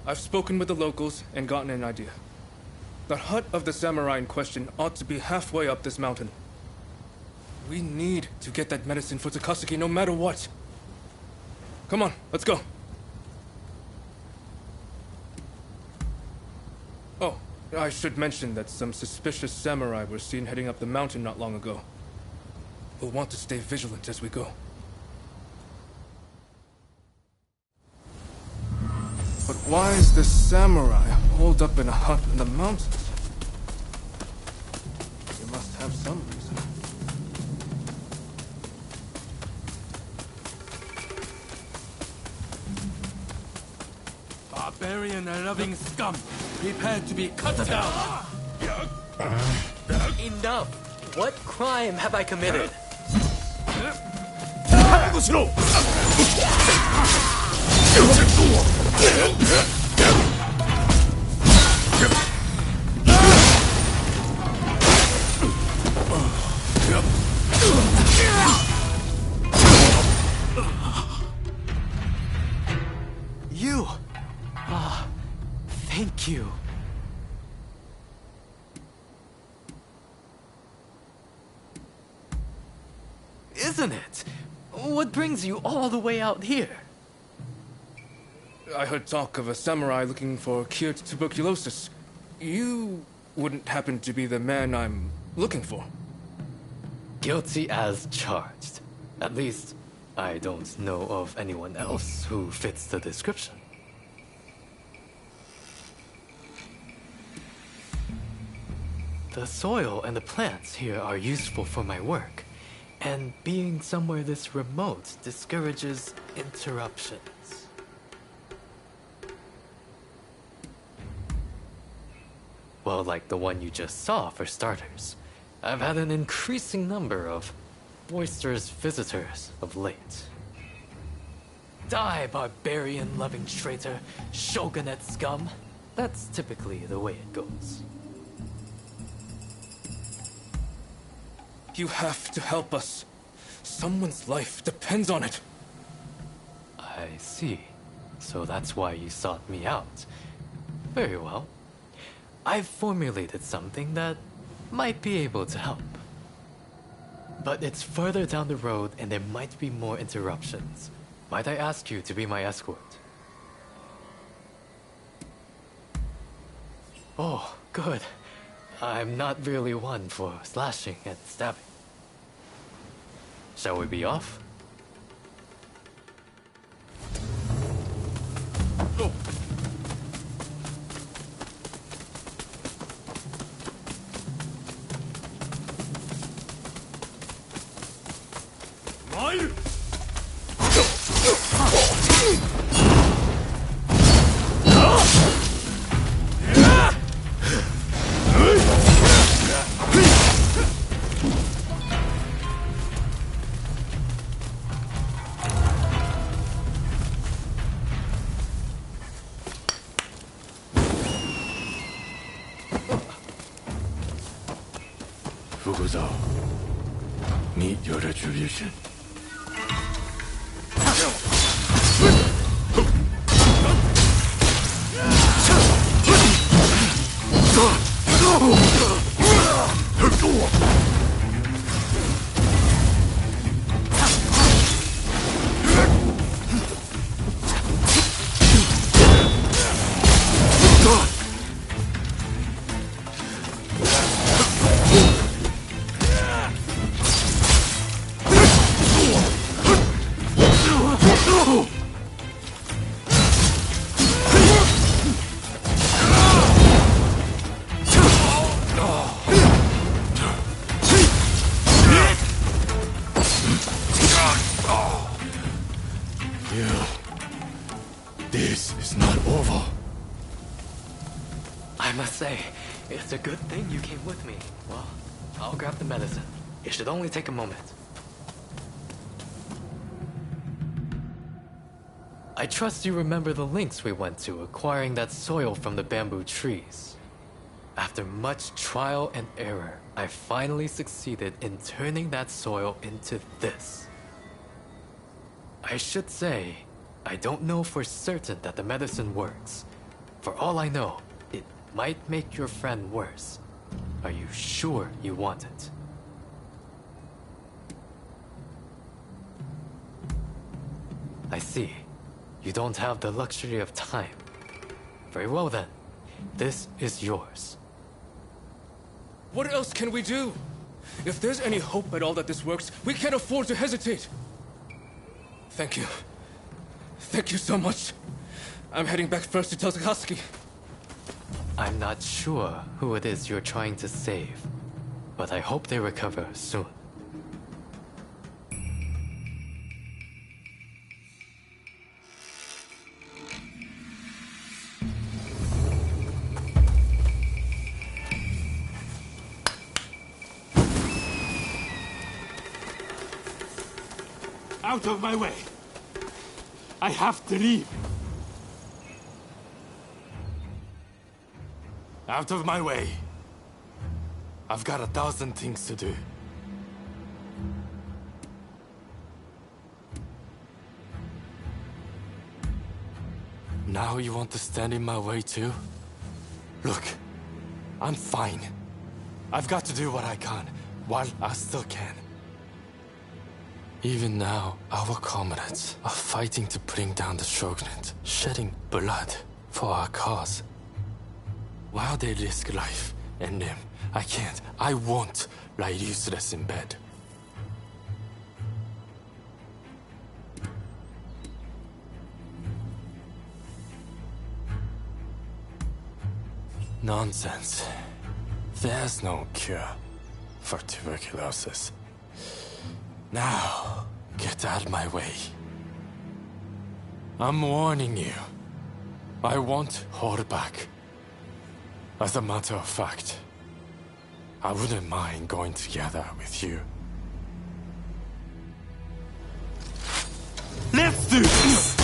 Speaker 18: I've spoken with the locals and gotten an idea. The hut of the samurai in question ought to be halfway up this mountain. We need to get that medicine for Takasugi no matter what. Come on, let's go. Oh, I should mention that some suspicious samurai were seen heading up the mountain not long ago. We'll want to stay vigilant as we go. But why is this samurai holed up in a hut in the mountains? You must have some reason.
Speaker 1: Barbarian and loving scum, prepare to be cut down!
Speaker 12: Enough! What crime have I committed? You! Ah, thank you. Isn't it? What brings you all the way out here?
Speaker 18: I heard talk of a samurai looking for a cure to tuberculosis. You wouldn't happen to be the man I'm looking for.
Speaker 12: Guilty as charged. At least, I don't know of anyone else who fits the description. The soil and the plants here are useful for my work, And being somewhere this remote discourages interruptions. Well, like the one you just saw, for starters. I've had an increasing number of boisterous visitors of late. Die, barbarian-loving traitor, shogunate scum. That's typically the way it goes.
Speaker 18: You have to help us. Someone's life depends on it.
Speaker 12: I see. So that's why you sought me out. Very well. I've formulated something that might be able to help. But it's further down the road and there might be more interruptions. Might I ask you to be my escort? Oh, good. I'm not really one for slashing and stabbing. Shall we be off?
Speaker 18: Oh. Mine!
Speaker 13: Fukuzawa, meet your retribution. This is not over.
Speaker 12: I must say, it's a good thing you came with me. Well, I'll grab the medicine. It should only take a moment. I trust you remember the lengths we went to acquiring that soil from the bamboo trees. After much trial and error, I finally succeeded in turning that soil into this. I should say, I don't know for certain that the medicine works. For all I know, it might make your friend worse. Are you sure you want it? I see. You don't have the luxury of time. Very well then. This is yours.
Speaker 18: What else can we do? If there's any hope at all that this works, we can't afford to hesitate. Thank you. Thank you so much. I'm heading back first to tell Takasuki.
Speaker 12: I'm not sure who it is you're trying to save, but I hope they recover soon.
Speaker 13: Out of my way! I have to leave! Out of my way! I've got 1,000 things to do. Now you want to stand in my way too? Look, I'm fine. I've got to do what I can, while I still can. Even now, our comrades are fighting to bring down the shogunate, shedding blood for our cause. While they risk life and limb, I can't, I won't lie useless in bed. Nonsense. There's no cure for tuberculosis. Now, get out of my way. I'm warning you. I won't hold back. As a matter of fact, I wouldn't mind going together with you. Let's do this!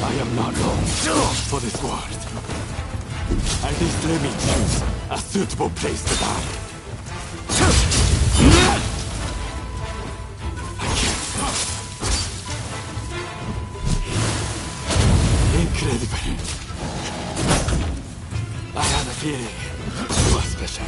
Speaker 13: I am not long for this world. At least let me choose a suitable place to die. Incredible. I had a feeling you were special.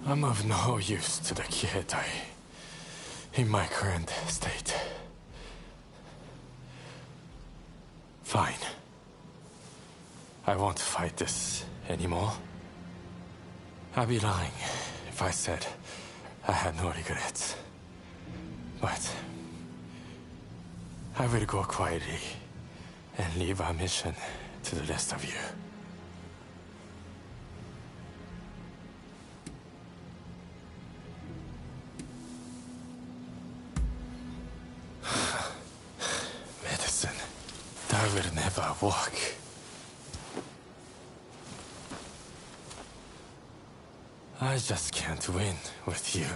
Speaker 13: I'm of no use to the Kiheitai in my current state. Fine. I won't fight this anymore. I'd be lying if I said I had no regrets. But I will go quietly and leave our mission to the rest of you. Medicine. That will never work. I just can't win with you.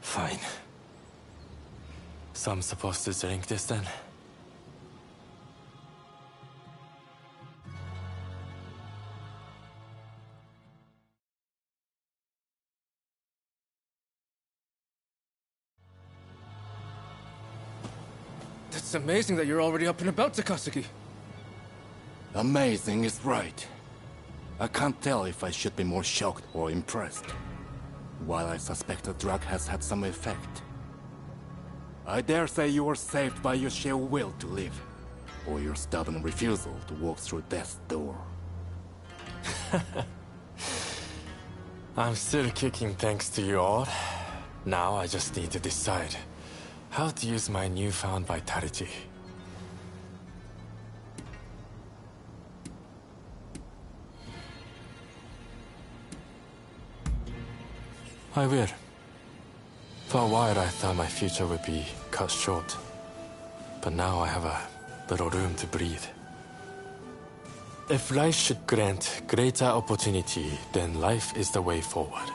Speaker 13: Fine. So I'm supposed to drink this then?
Speaker 18: It's amazing that you're already up and about, Takasugi.
Speaker 11: Amazing is right. I can't tell if I should be more shocked or impressed. While I suspect the drug has had some effect, I dare say you were saved by your sheer will to live, or your stubborn refusal to walk through death's door.
Speaker 13: I'm still kicking thanks to you all. Now I just need to decide how to use my newfound vitality. I will. For a while I thought my future would be cut short. But now I have a little room to breathe. If life should grant greater opportunity, then life is the way forward.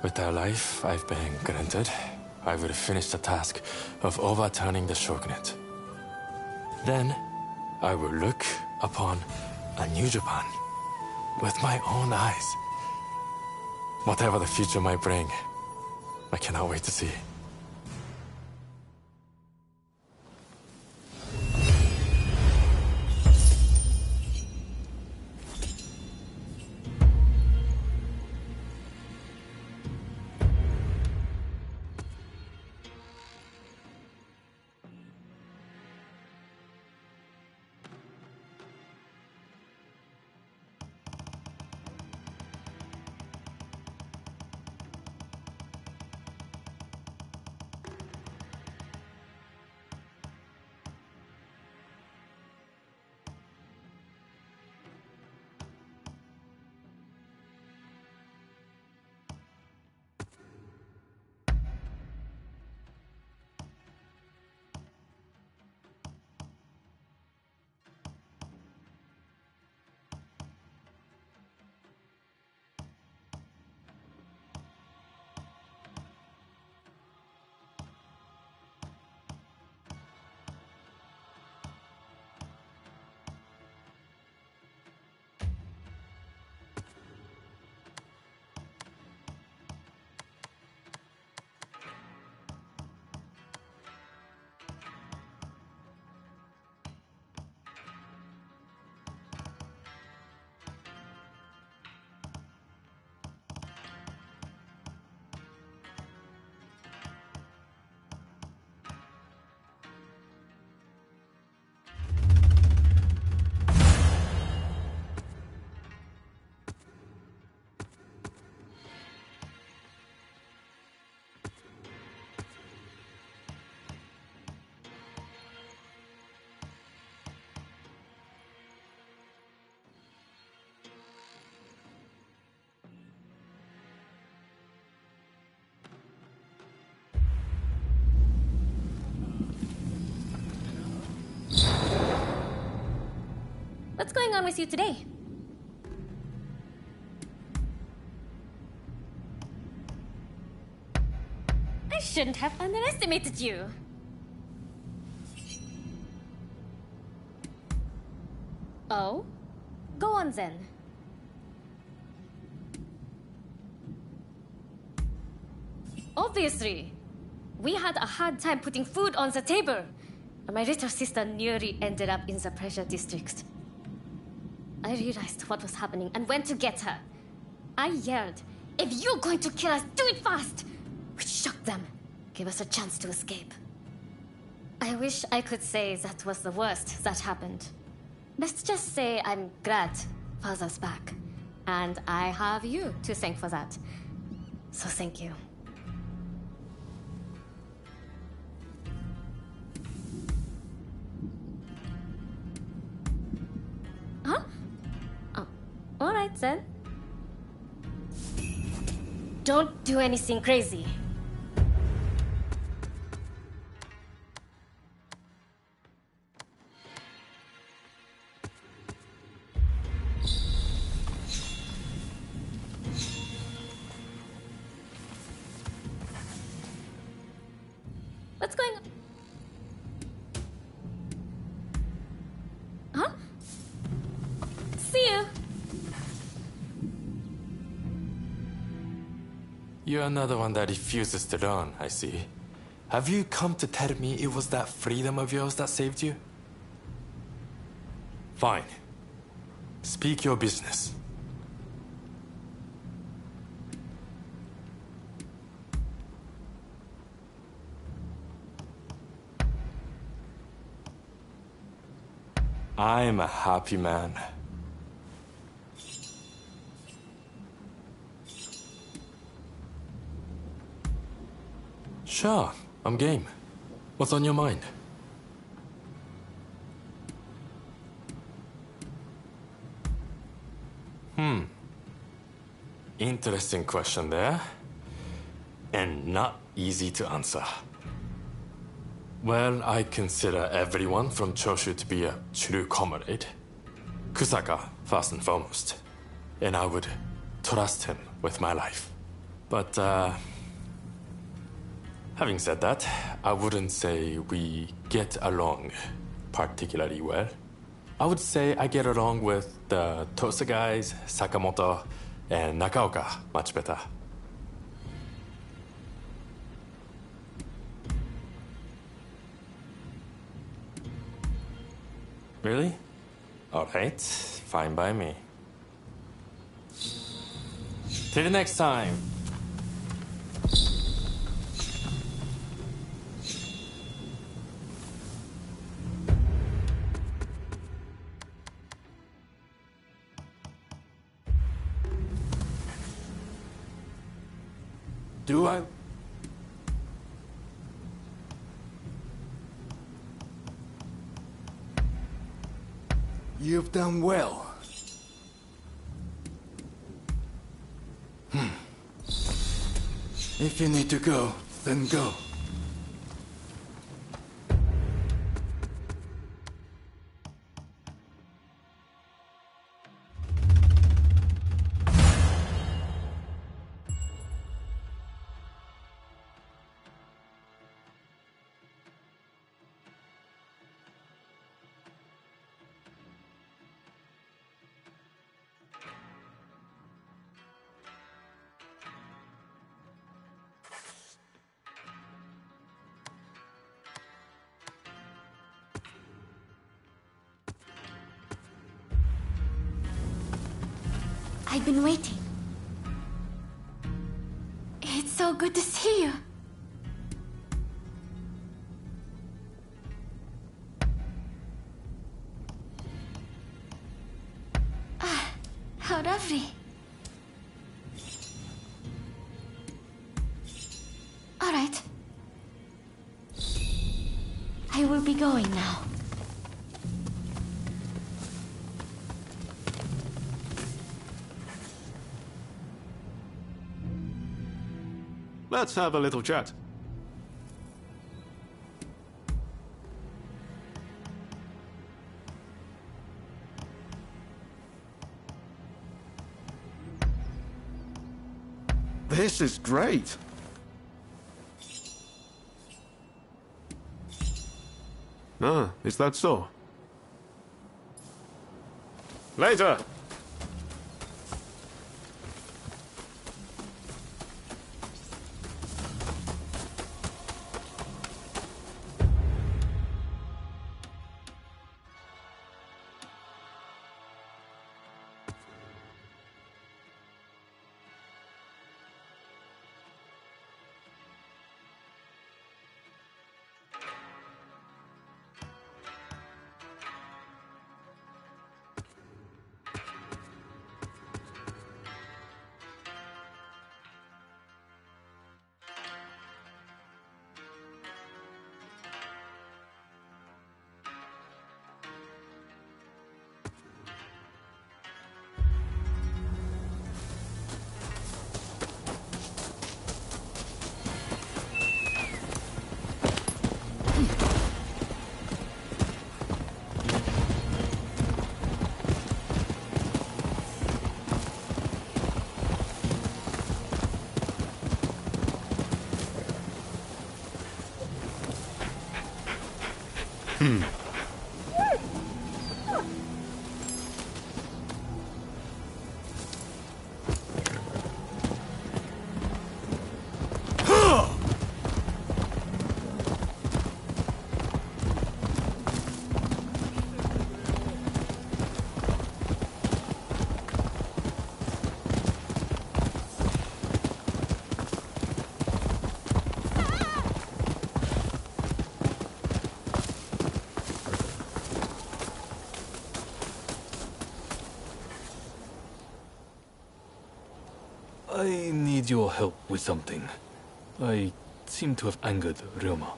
Speaker 13: With the life I've been granted, I will finish the task of overturning the shogunate. Then, I will look upon a new Japan with my own eyes. Whatever the future might bring, I cannot wait to see.
Speaker 19: What's going on with you today? I shouldn't have underestimated you. Oh? Go on then. Obviously. We had a hard time putting food on the table. My little sister nearly ended up in the pressure district. I realized what was happening and went to get her. I yelled, "If you're going to kill us, do it fast!" Which shocked them, gave us a chance to escape. I wish I could say that was the worst that happened. Let's just say I'm glad Father's back. And I have you to thank for that. So thank you. Huh? Oh, alright then. Don't do anything crazy. What's going on? Huh? See you.
Speaker 13: You're another one that refuses to learn, I see. Have you come to tell me it was that freedom of yours that saved you? Fine. Speak your business. I'm a happy man. Sure, I'm game. What's on your mind? Interesting question there. And not easy to answer. Well, I consider everyone from Choshu to be a true comrade. Kusaka, first and foremost. And I would trust him with my life. But, having said that, I wouldn't say we get along particularly well. I would say I get along with the Tosa guys, Sakamoto, and Nakaoka much better. Really? Alright, fine by me. Till next time. Do I?
Speaker 11: You've done well. If you need to go, then go.
Speaker 19: I've been waiting. It's so good to see you. Ah, how lovely. All right. I will be going now.
Speaker 10: Let's have a little chat. This is great. Ah, is that so? Later!
Speaker 8: I need your help with something. I seem to have angered Ryoma.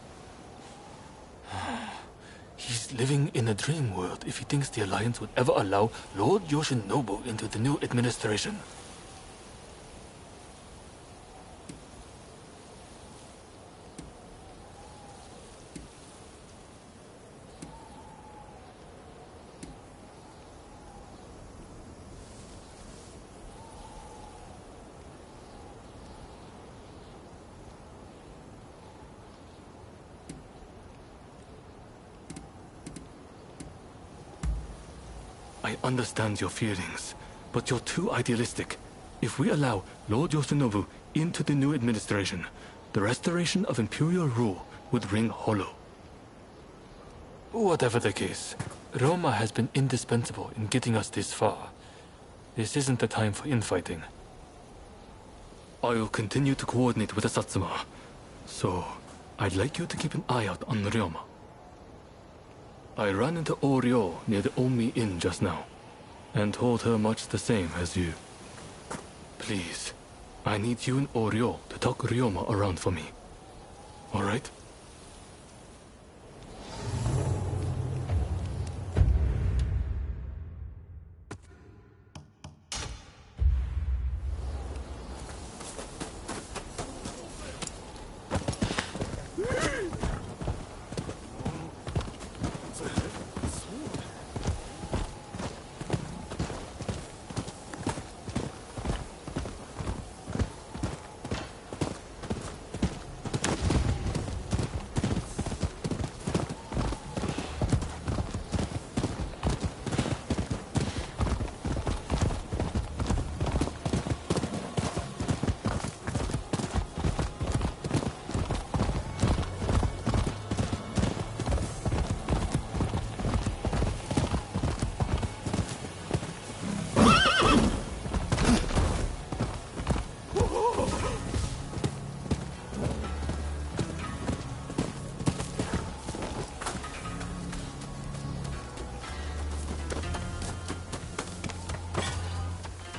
Speaker 8: He's living in a dream world if he thinks the Alliance would ever allow Lord Yoshinobu into the new administration. I understand your feelings, but you're too idealistic. If we allow Lord Yoshinobu into the new administration, the restoration of imperial rule would ring hollow. Whatever the case, Roma has been indispensable in getting us this far. This isn't the time for infighting. I will continue to coordinate with the Satsuma, so I'd like you to keep an eye out on Ryoma. I ran into Oryo near the Omi Inn just now, and told her much the same as you. Please, I need you and Oryo to talk Ryoma around for me. All right?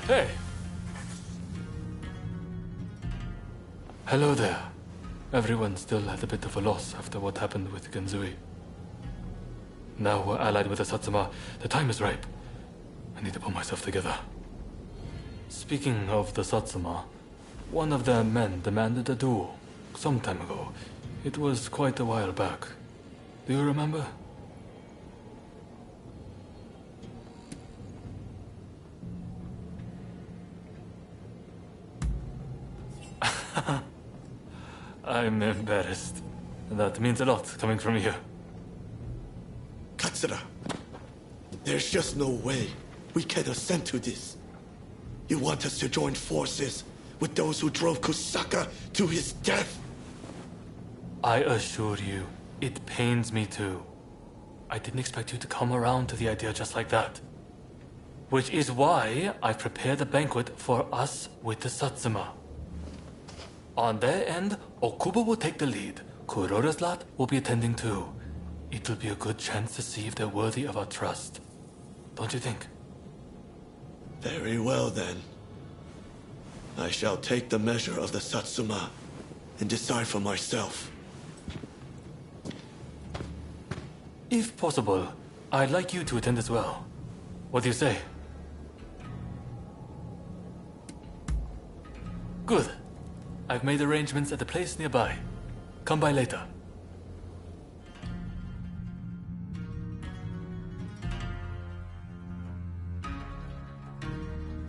Speaker 8: Hey! Hello there. Everyone's still at a bit of a loss after what happened with Genzui. Now we're allied with the Satsuma. The time is ripe. I need to pull myself together. Speaking of the Satsuma, one of their men demanded a duel some time ago. It was quite a while back. Do you remember? I'm embarrassed. That means a lot coming from you.
Speaker 20: Katsura, there's just no way we can assent to this. You want us to join forces with those who drove Kusaka to his death?
Speaker 8: I assure you, it pains me too. I didn't expect you to come around to the idea just like that. Which is why I prepared a banquet for us with the Satsuma. On their end, Okubo will take the lead. Kuroda's lot will be attending too. It'll be a good chance to see if they're worthy of our trust. Don't you think?
Speaker 20: Very well then. I shall take the measure of the Satsuma and decide for myself.
Speaker 8: If possible, I'd like you to attend as well. What do you say? Good. I've made arrangements at the place nearby. Come by later.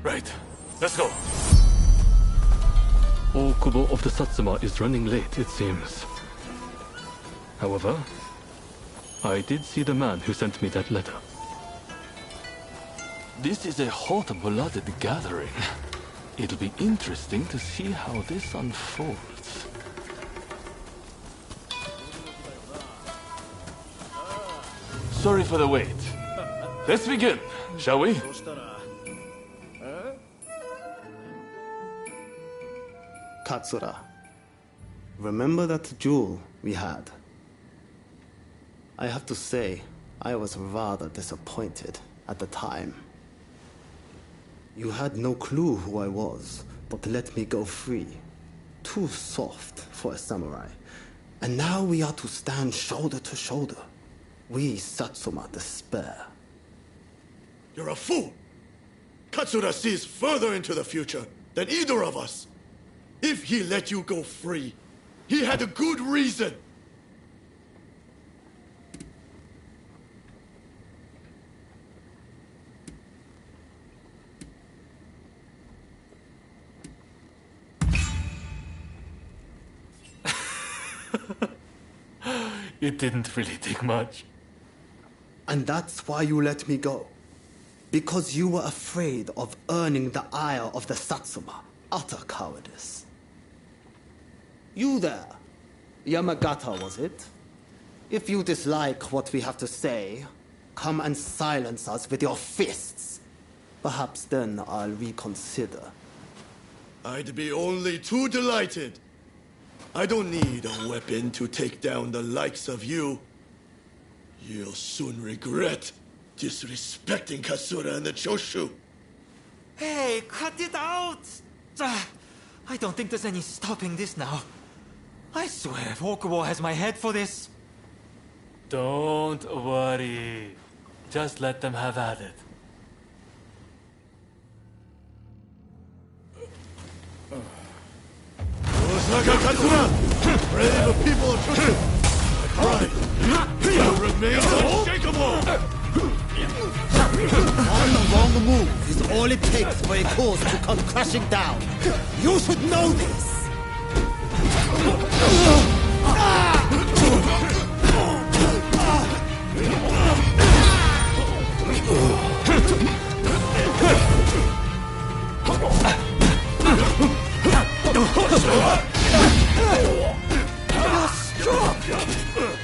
Speaker 8: Right. Let's go. Okubo of the Satsuma is running late, it seems. However, I did see the man who sent me that letter. This is a hot-blooded gathering. It'll be interesting to see how this unfolds. Sorry for the wait. Let's begin, shall we?
Speaker 21: Katsura, remember that duel we had? I have to say, I was rather disappointed at the time. You had no clue who I was, but let me go free. Too soft for a samurai. And now we are to stand shoulder to shoulder. We Satsuma despair.
Speaker 20: You're a fool! Katsura sees further into the future than either of us. If he let you go free, he had a good reason.
Speaker 8: It didn't really take much.
Speaker 21: And that's why you let me go. Because you were afraid of earning the ire of the Satsuma. Utter cowardice. You there, Yamagata, was it? If you dislike what we have to say, come and silence us with your fists. Perhaps then I'll reconsider.
Speaker 20: I'd be only too delighted. I don't need a weapon to take down the likes of you. You'll soon regret disrespecting Katsura and the Choshu.
Speaker 22: Hey, cut it out! I don't think there's any stopping this now. I swear, Okubo has my head for this.
Speaker 8: Don't worry. Just let them have at it.
Speaker 20: Osaka Katsura! Brave people of Choshu! Pride! You remain unshakable!
Speaker 21: One wrong move is all it takes for a cause to come crashing down. You should know this!
Speaker 22: You're strong!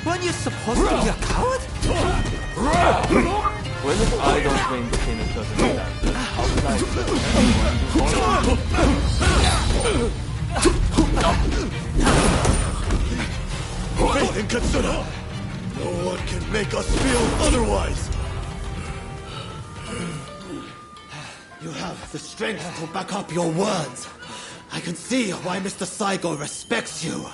Speaker 22: Weren't you supposed to be a coward?
Speaker 8: Well, if I don't maintain a certain standard, how can I expect anyone to follow?
Speaker 20: Faith in Katsura! No one can make us feel otherwise!
Speaker 21: You have the strength to back up your words. I can see why Mr. Saigo respects you.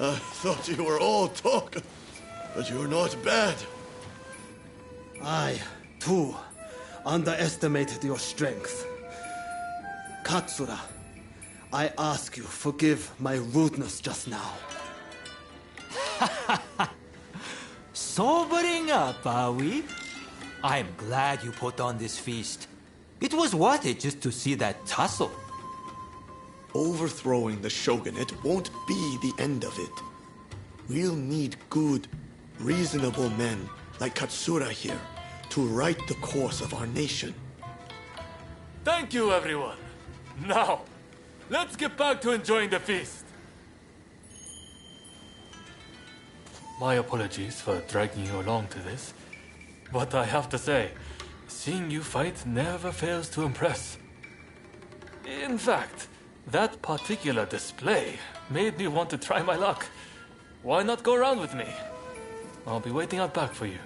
Speaker 20: I thought you were all talk, but you're not bad.
Speaker 21: I, too, underestimated your strength. Katsura, I ask you, forgive my rudeness just now.
Speaker 22: Sobering up, are we? I'm glad you put on this feast. It was worth it just to see that tussle.
Speaker 20: Overthrowing the shogunate won't be the end of it. We'll need good, reasonable men like Katsura here to right the course of our nation.
Speaker 8: Thank you, everyone. Now, let's get back to enjoying the feast. My apologies for dragging you along to this, but I have to say, seeing you fight never fails to impress. In fact, that particular display made me want to try my luck. Why not go around with me? I'll be waiting out back for you.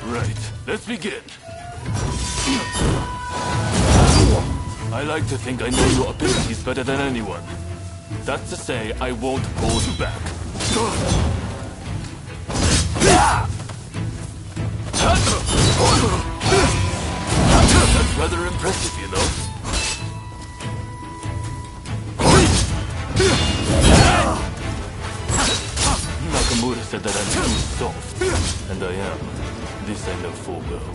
Speaker 8: Right, let's begin. I like to think I know your abilities better than anyone. That's to say, I won't hold you back. That's rather impressive, you know. Nakamura said that I'm too soft, and I am. This I know full well.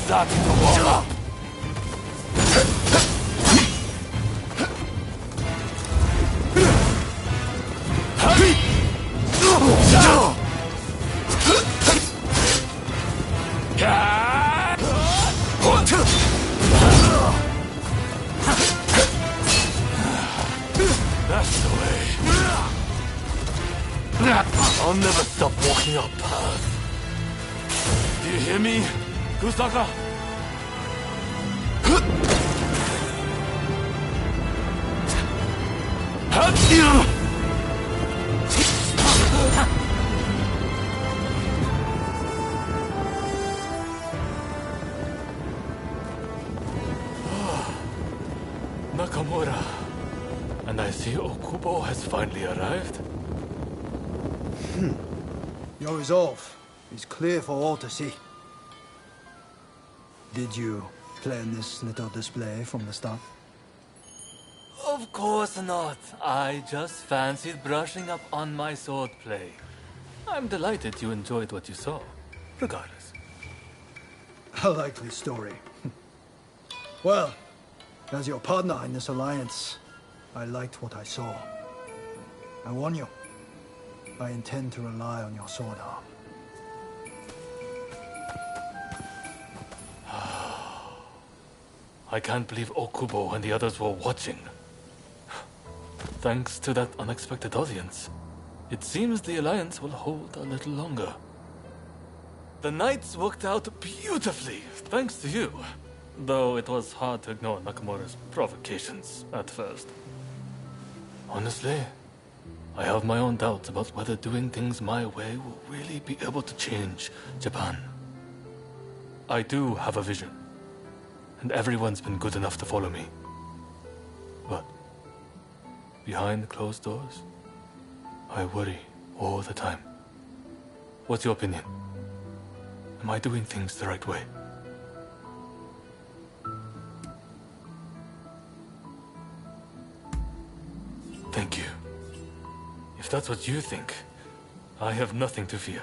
Speaker 8: Starting to warm up. That's the way. I'll never stop walking up paths. Do you hear me, Kusaka? Nakamura. And I see Okubo has finally arrived.
Speaker 15: Your resolve is clear for all to see. Did you plan this little display from the start?
Speaker 8: Of course not. I just fancied brushing up on my swordplay. I'm delighted you enjoyed what you saw, regardless.
Speaker 15: A likely story. Well, as your partner in this alliance, I liked what I saw. I warn you, I intend to rely on your sword arm.
Speaker 8: I can't believe Okubo and the others were watching. Thanks to that unexpected audience, it seems the Alliance will hold a little longer. The nights worked out beautifully, thanks to you. Though it was hard to ignore Nakamura's provocations at first. Honestly, I have my own doubts about whether doing things my way will really be able to change Japan. I do have a vision, and everyone's been good enough to follow me. But behind closed doors, I worry all the time. What's your opinion? Am I doing things the right way? Thank you. If that's what you think, I have nothing to fear.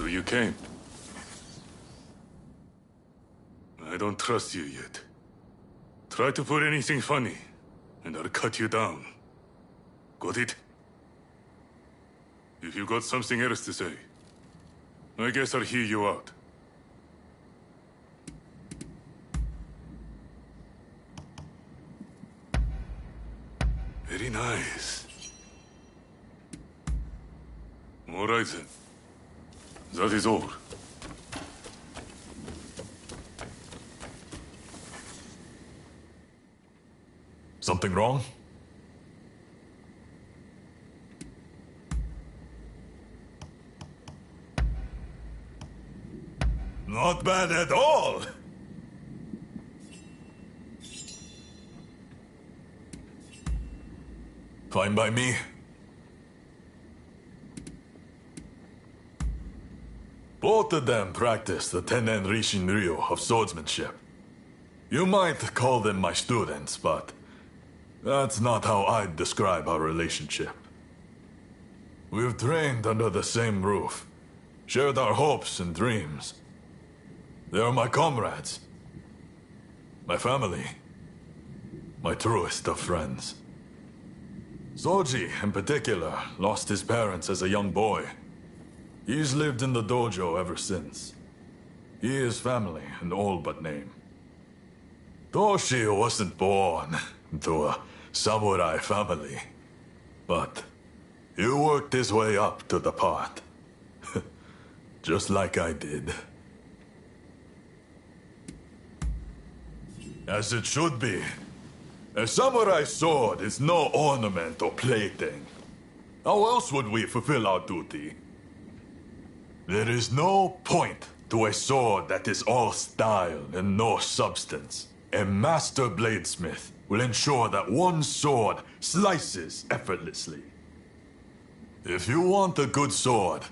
Speaker 8: you came. I don't trust you yet. Try to put anything funny, and I'll cut you down. Got it? If you got something else to say, I guess I'll hear you out. Very nice. All right then. That is all.
Speaker 2: Something wrong?
Speaker 16: Not bad at all.
Speaker 2: Fine by me. Both of them practice the Tennen Rishin Ryu of swordsmanship. You might call them my students, but that's not how I'd describe our relationship. We've trained under the same roof, shared our hopes and dreams. They are my comrades, my family, my truest of friends. Soji, in particular, lost his parents as a young boy. He's lived in the dojo ever since. He is family in all but name. Toshi wasn't born into a samurai family, but he worked his way up to the part. Just like I did. As it should be. A samurai sword is no ornament or plaything. How else would we fulfill our duty? There is no point to a sword that is all style and no substance. A master bladesmith will ensure that one sword slices effortlessly. If you want a good sword,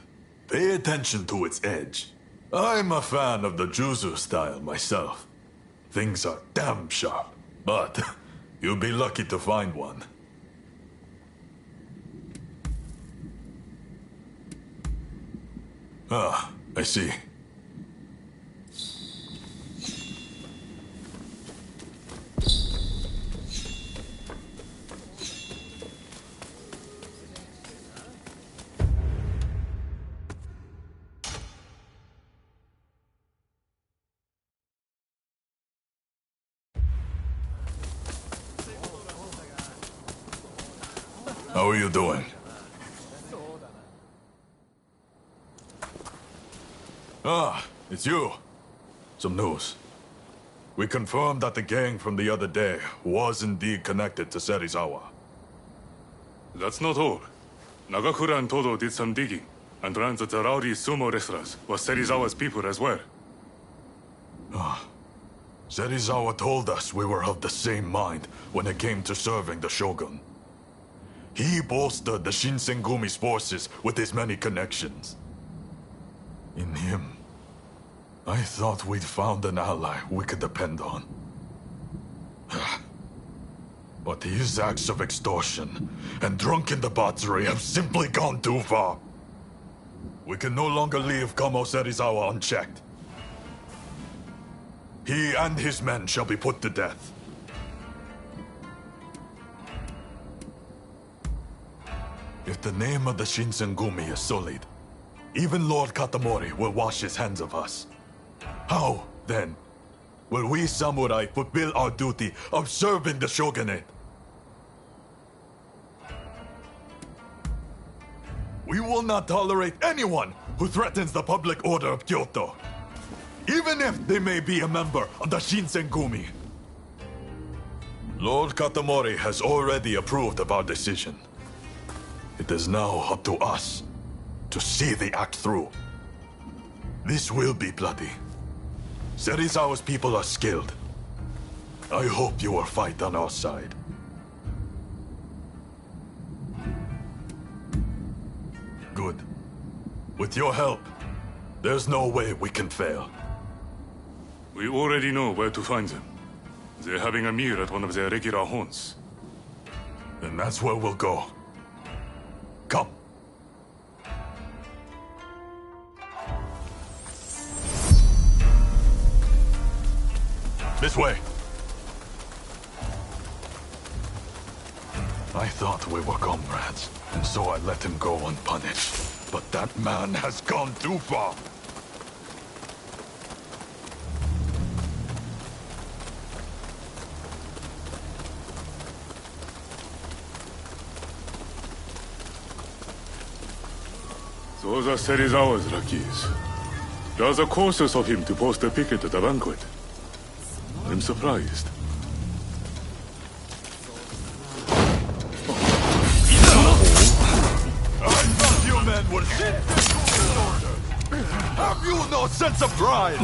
Speaker 2: pay attention to its edge. I'm a fan of the Juzu style myself. Things are damn sharp, but you'll be lucky to find one. Ah, I see. How are you doing? Ah, it's you. Some news. We confirmed that the gang from the other day was indeed connected to Serizawa.
Speaker 8: That's not all. Nagakura and Todo did some digging, and ran the Zarauri sumo wrestlers were Serizawa's people as well.
Speaker 2: Ah. Serizawa told us we were of the same mind when it came to serving the Shogun. He bolstered the Shinsengumi's forces with his many connections. In him, I thought we'd found an ally we could depend on. But his acts of extortion and drunken debauchery have simply gone too far. We can no longer leave Kamo Serizawa unchecked. He and his men shall be put to death. If the name of the Shinsengumi is sullied, even Lord Katamori will wash his hands of us. How, then, will we samurai fulfill our duty of serving the shogunate? We will not tolerate anyone who threatens the public order of Kyoto, even if they may be a member of the Shinsengumi. Lord Katamori has already approved of our decision. It is now up to us to see the act through. This will be bloody. Serizawa's people are skilled. I hope you will fight on our side. Good. With your help, there's no way we can fail.
Speaker 8: We already know where to find them. They're having a meal at one of their regular haunts.
Speaker 2: Then that's where we'll go. Come. This way. I thought we were comrades, and so I let him go unpunished. But that man has gone too far.
Speaker 3: So the set is ours, Rakis. Rather cautious of him to post a picket at the banquet. I'm surprised.
Speaker 2: I thought you men were order. Have you no sense of pride?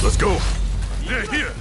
Speaker 3: Let's go. They're here.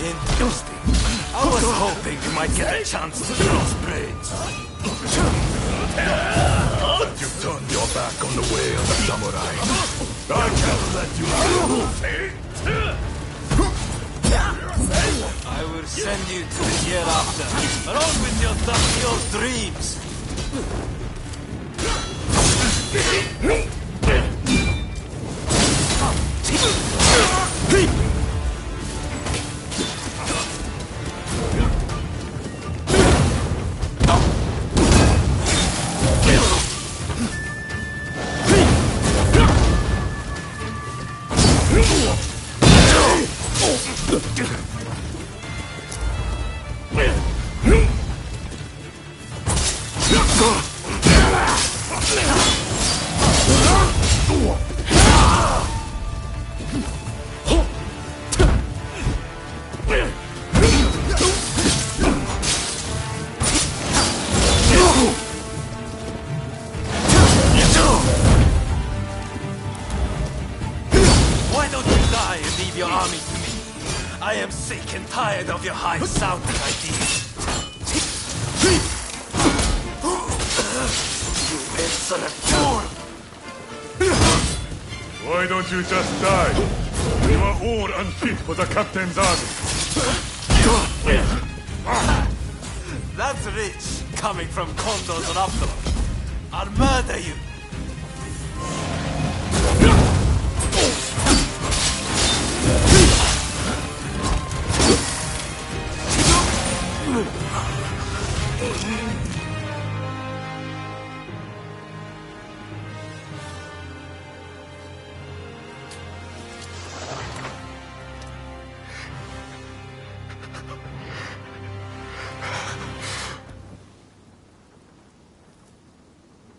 Speaker 1: Interesting. I was hoping you might get a chance to cross blades.
Speaker 2: But you turned your back on the way of the samurai. I can't let you go.
Speaker 1: I will send you to the hereafter, along with your dusty old dreams. Why don't you die and leave your army to me? I am sick and tired of your high-sounding ideas. You insolent fool!
Speaker 3: Why don't you just die? You are all unfit for the captain's army.
Speaker 1: That's rich, coming from Kondo's Raptor. I'll murder you.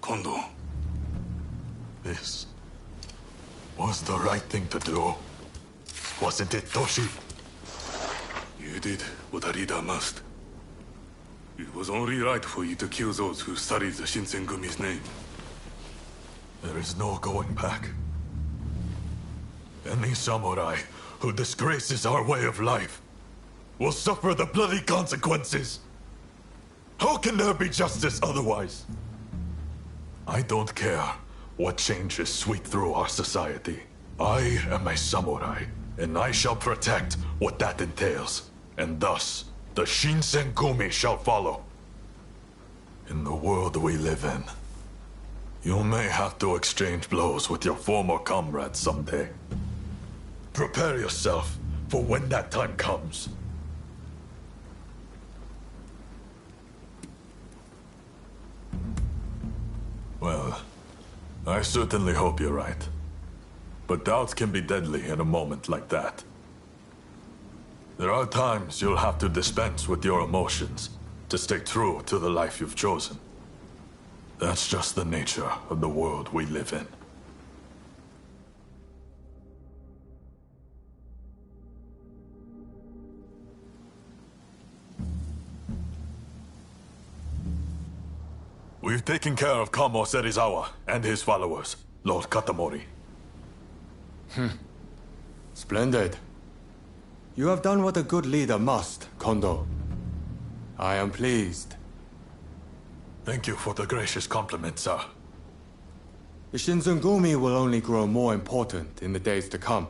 Speaker 2: Kondo. This was the right thing to do. Wasn't it, Toshi?
Speaker 3: You did what a leader must. It was only right for you to kill those who studied the Shinsengumi's name.
Speaker 2: There is no going back. Any samurai who disgraces our way of life will suffer the bloody consequences. How can there be justice otherwise? I don't care what changes sweep through our society. I am a samurai, and I shall protect what that entails. And thus, the Shinsengumi shall follow. In the world we live in, you may have to exchange blows with your former comrades someday. Prepare yourself for when that time comes. Well, I certainly hope you're right. But doubts can be deadly in a moment like that. There are times you'll have to dispense with your emotions to stay true to the life you've chosen. That's just the nature of the world we live in. We've taken care of Kamo Serizawa and his followers, Lord Katamori.
Speaker 4: Splendid. You have done what a good leader must, Kondo. I am pleased.
Speaker 2: Thank you for the gracious compliment, sir.
Speaker 4: The Shinsengumi will only grow more important in the days to come.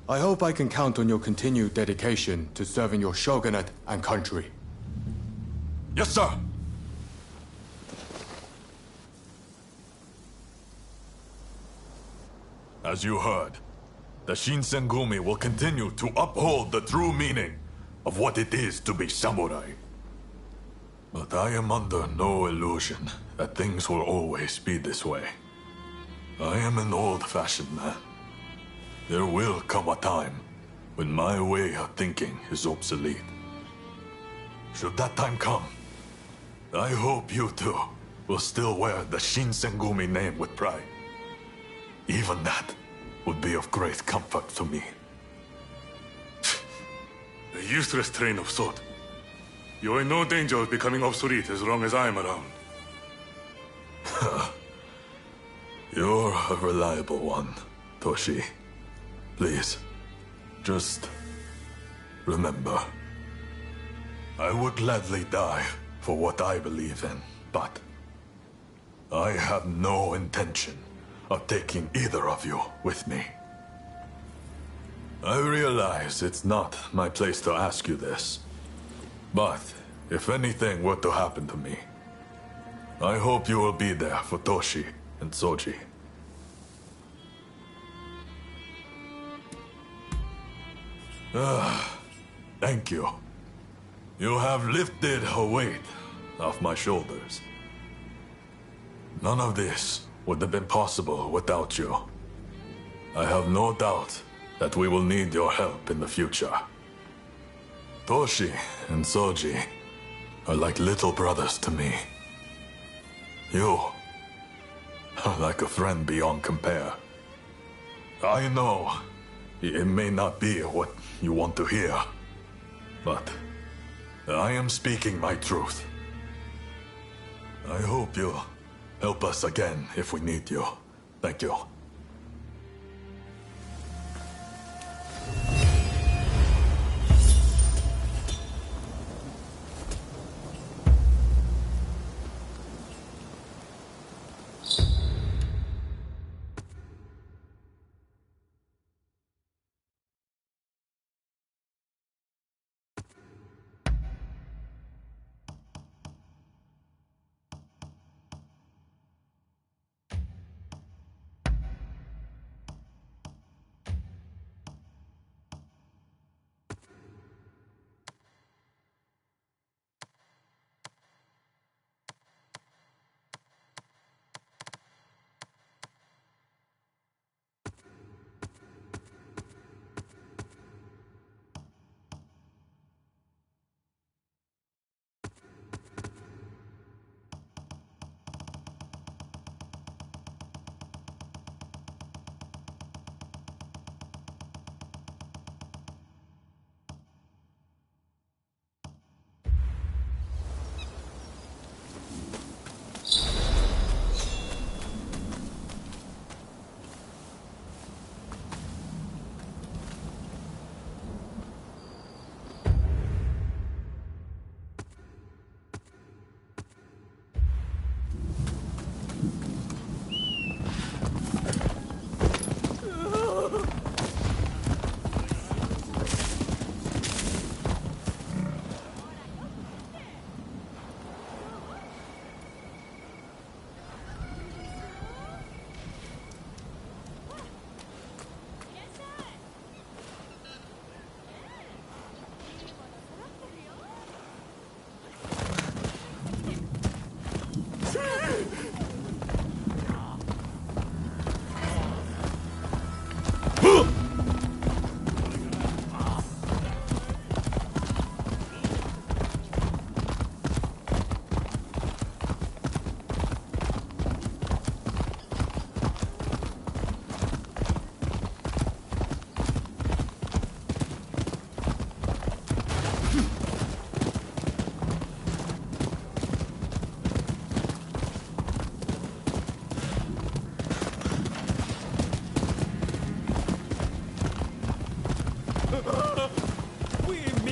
Speaker 4: I hope I can count on your continued dedication to serving your shogunate and country.
Speaker 2: Yes, sir! As you heard, the Shinsengumi will continue to uphold the true meaning of what it is to be samurai. But I am under no illusion that things will always be this way. I am an old-fashioned man. There will come a time when my way of thinking is obsolete. Should that time come, I hope you too will still wear the Shinsengumi name with pride. Even that would be of great comfort to me.
Speaker 3: A useless train of thought. You're in no danger of becoming obsolete as long as I'm around.
Speaker 2: You're a reliable one, Toshi. Please, just remember. I would gladly die for what I believe in, but I have no intention of taking either of you with me. I realize it's not my place to ask you this, but if anything were to happen to me, I hope you will be there for Toshi and Soji. Thank you. You have lifted a weight off my shoulders. None of this would have been possible without you. I have no doubt that we will need your help in the future. Toshi and Soji are like little brothers to me. You are like a friend beyond compare. I know it may not be what you want to hear, but I am speaking my truth. I hope you'll help us again if we need you. Thank you.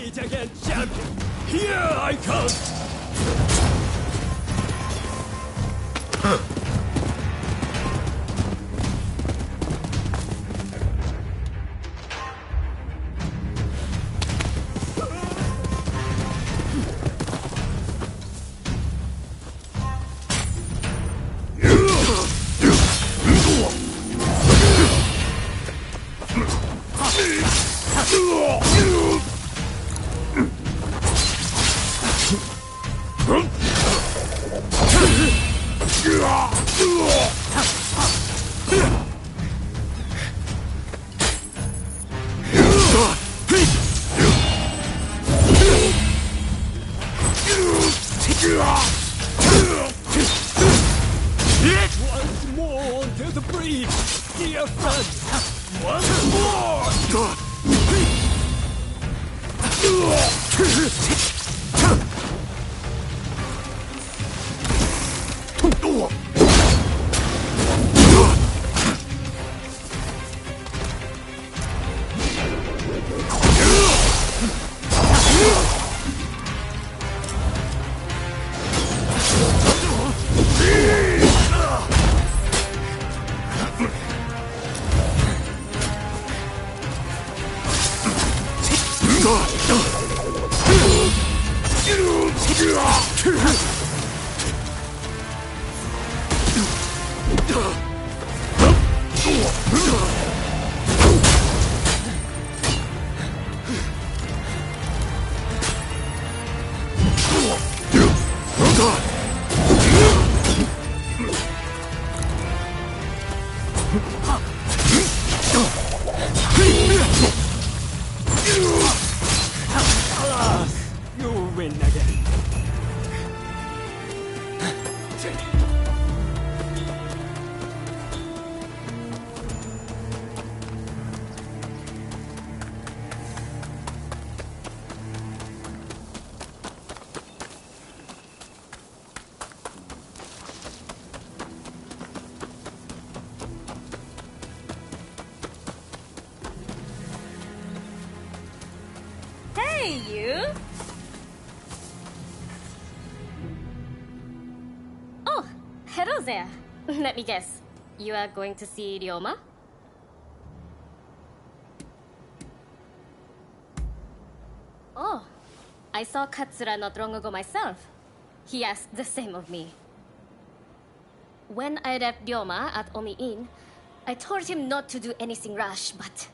Speaker 5: meet again, champion! Here I come! Once more to the breach, dear friend! Once more! You win again.
Speaker 19: Hey, you! Oh, hello there. Let me guess. You are going to see Ryoma? Oh, I saw Katsura not long ago myself. He asked the same of me. When I left Ryoma at Omi Inn, I told him not to do anything rash, but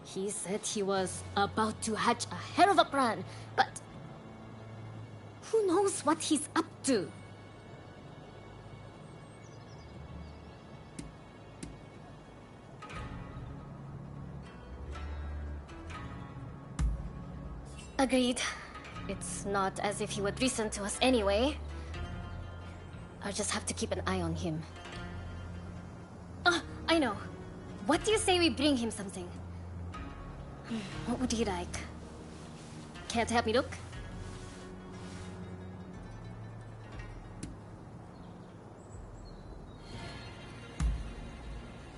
Speaker 19: he said he was about to hatch a hell of a plan, but who knows what he's up to? Agreed. It's not as if he would listen to us anyway. I'll just have to keep an eye on him. Ah, I know. What do you say we bring him something? What would he like? Can't help me look?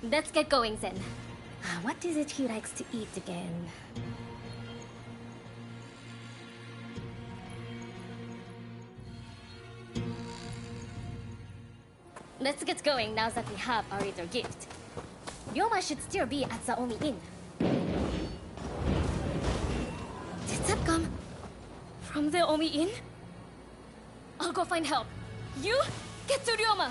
Speaker 19: Let's get going then. What is it he likes to eat again? Let's get going now that we have our little gift. Ryoma should still be at the Omi Inn. Did that come from the Omi Inn? I'll go find help. You get to Ryoma!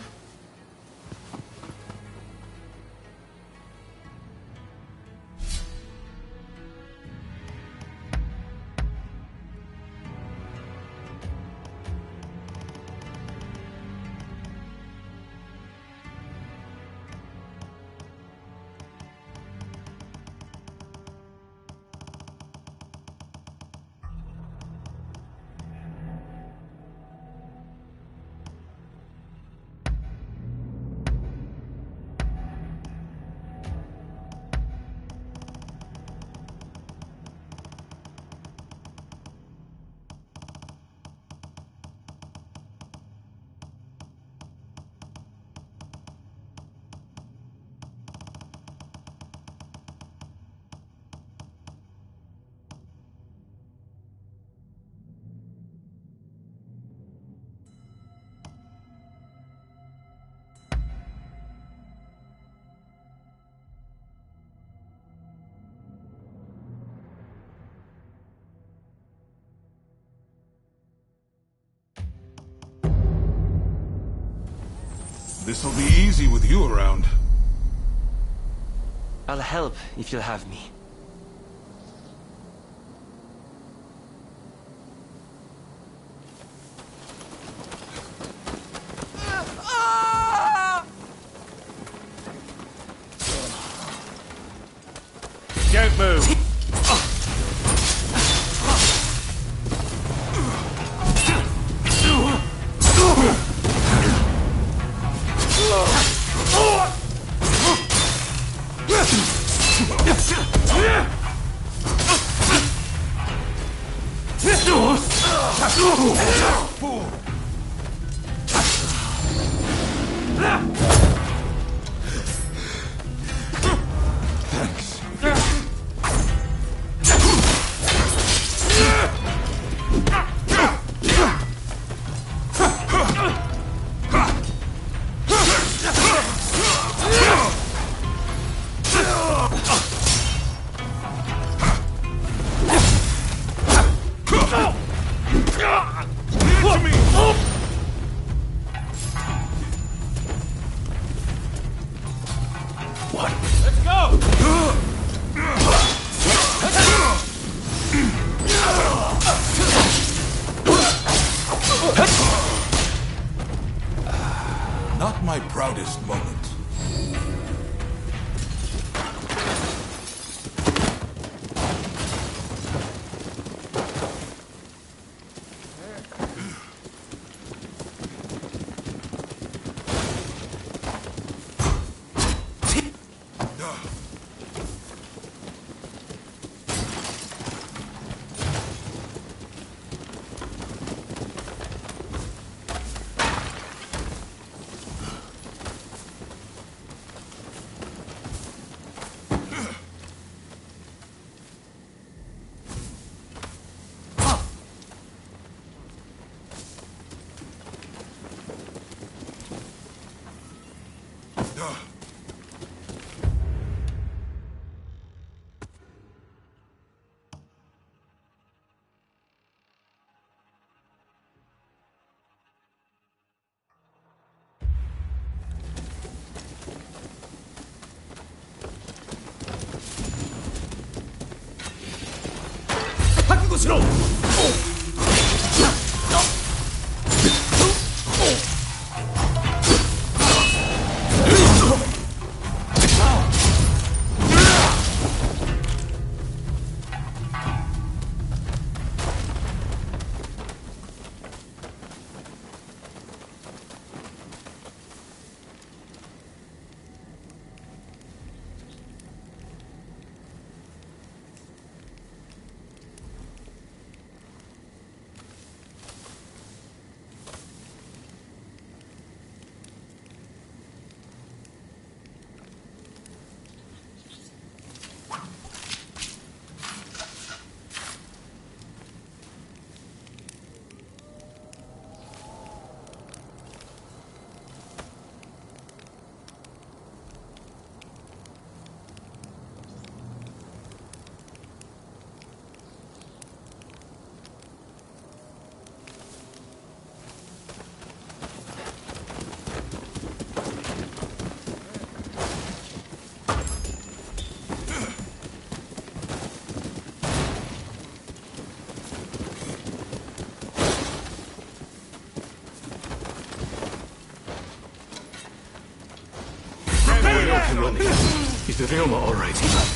Speaker 16: This'll be easy with you around.
Speaker 7: I'll help if you'll have me.
Speaker 10: Don't move.
Speaker 16: Not my proudest moment.
Speaker 10: 싫어.
Speaker 8: Ronin. Is the Ryoma all right?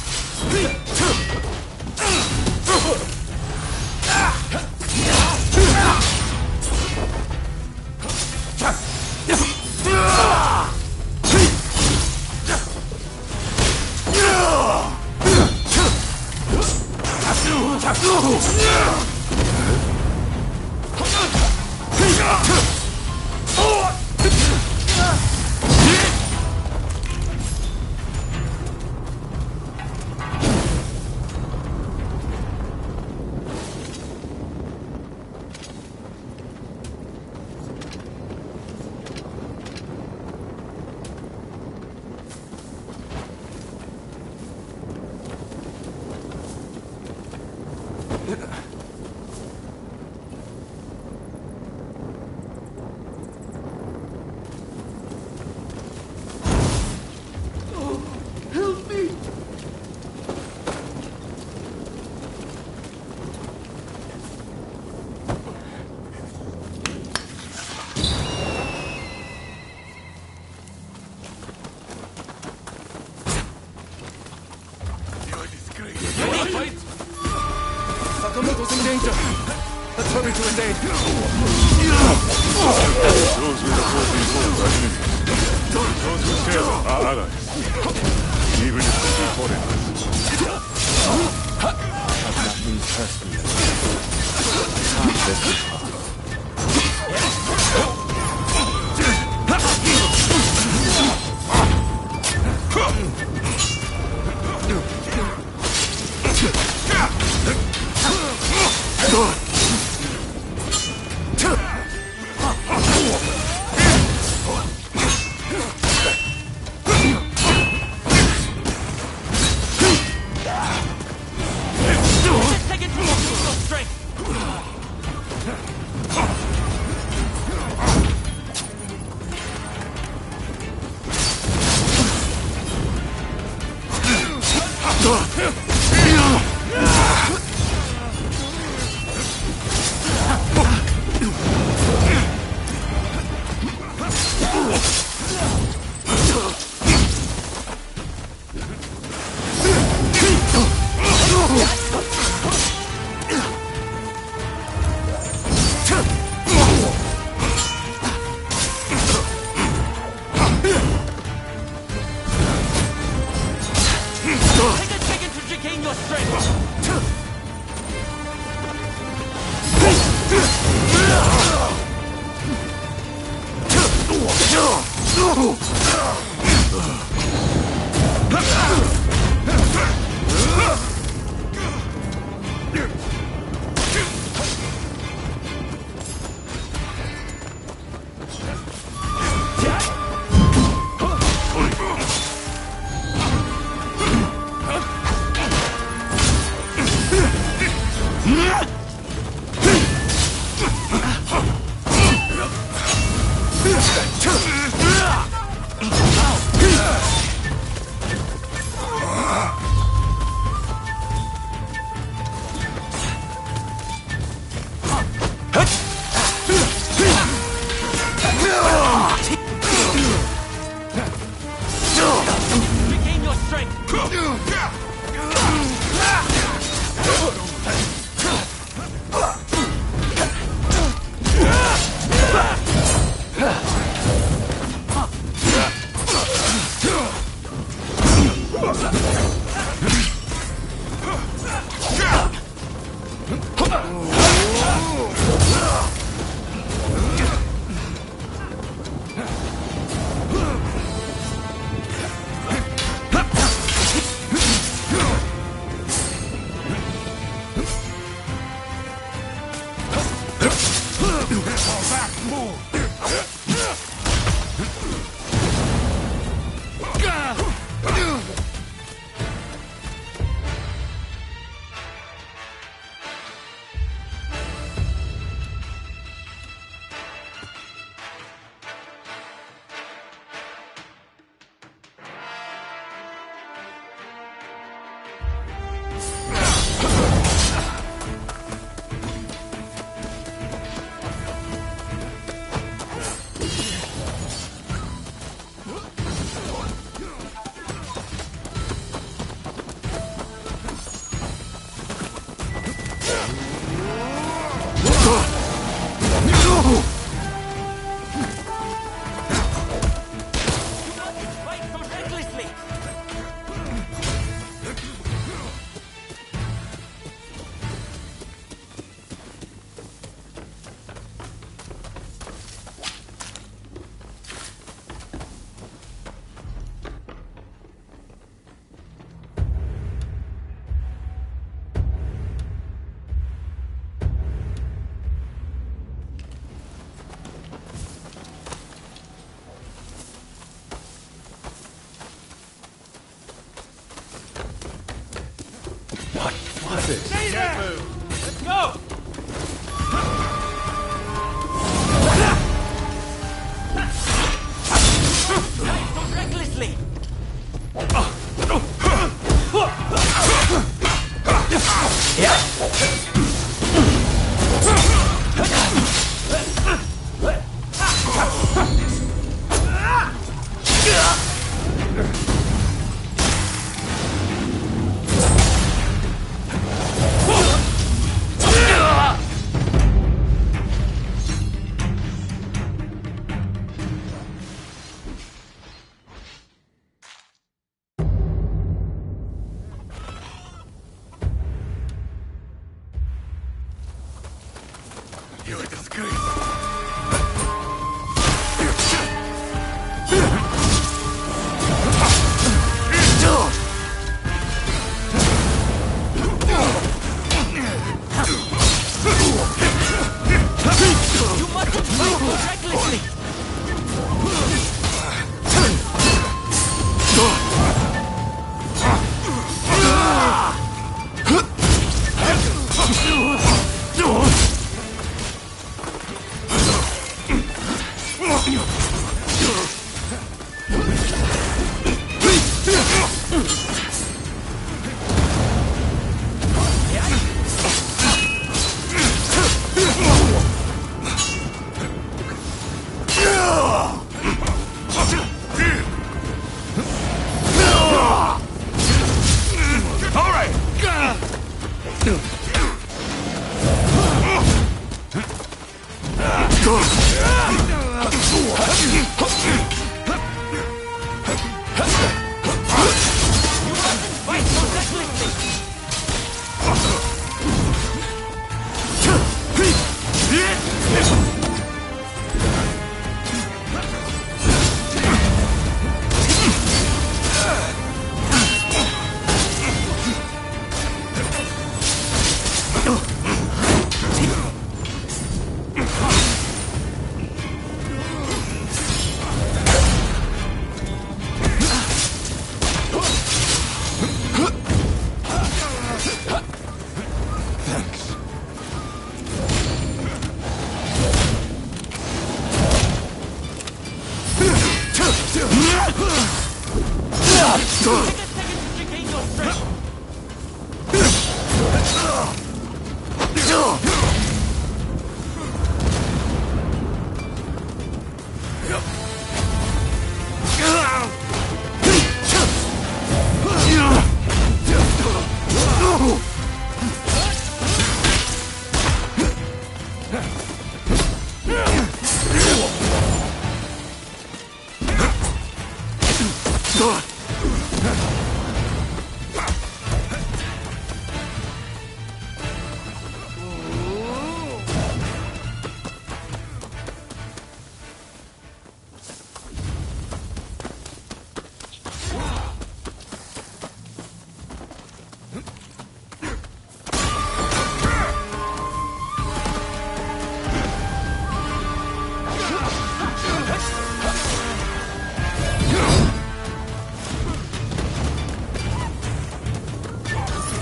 Speaker 18: Sakamoto's in danger. Let's hurry to his aid.
Speaker 3: Those with the 14 are enemies. Those who kill are allies. Even if they be foreigners.
Speaker 11: Have nothing personal. Not this is hard.
Speaker 18: Let's go!
Speaker 22: Don't recklessly!
Speaker 1: You're a disgrace.
Speaker 22: You mustn't fight so recklessly!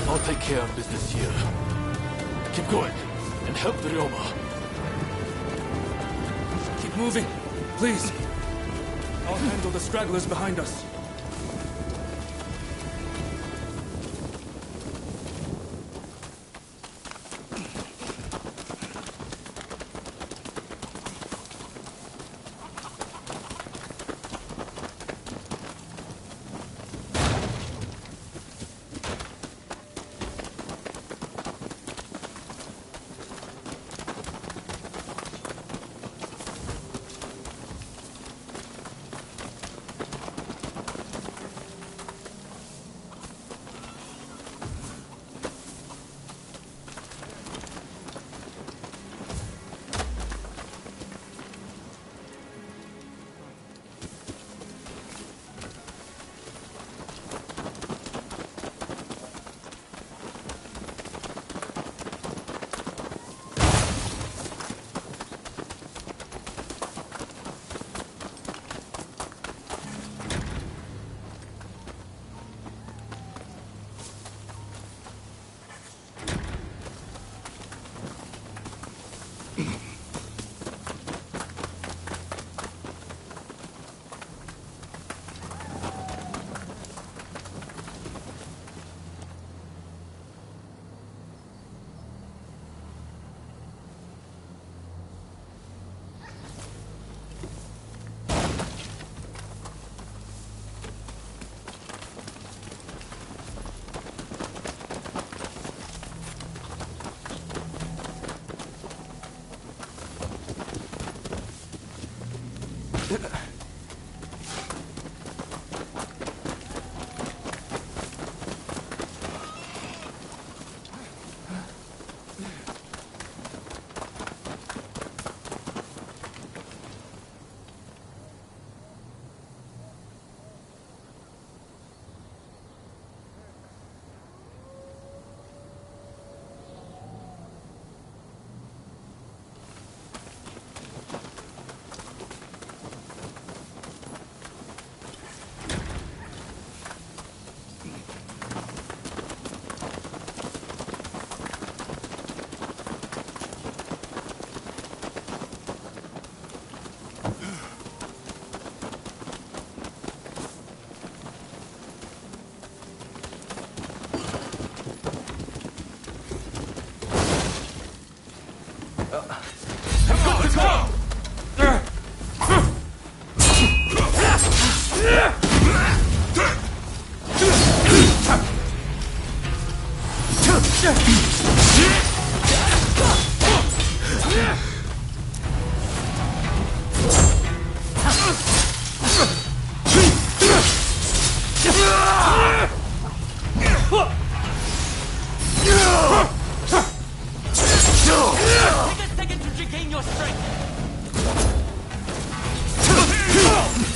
Speaker 8: I'll take care of business here. Keep going, and help the Ryoma.
Speaker 18: Keep moving, please. I'll handle the stragglers behind us.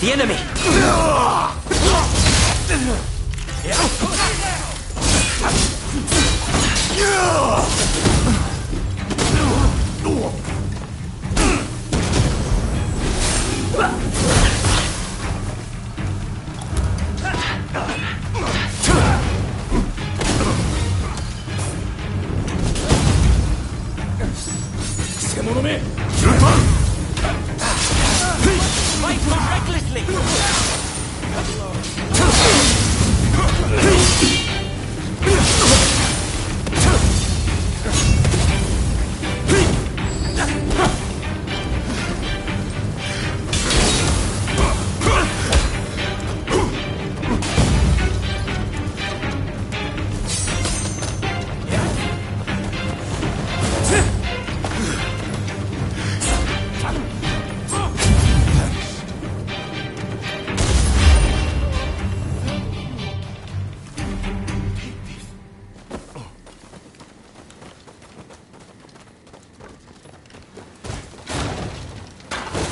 Speaker 7: The enemy! Fight so recklessly!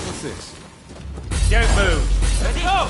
Speaker 10: What's this? Don't move! Ready? Go!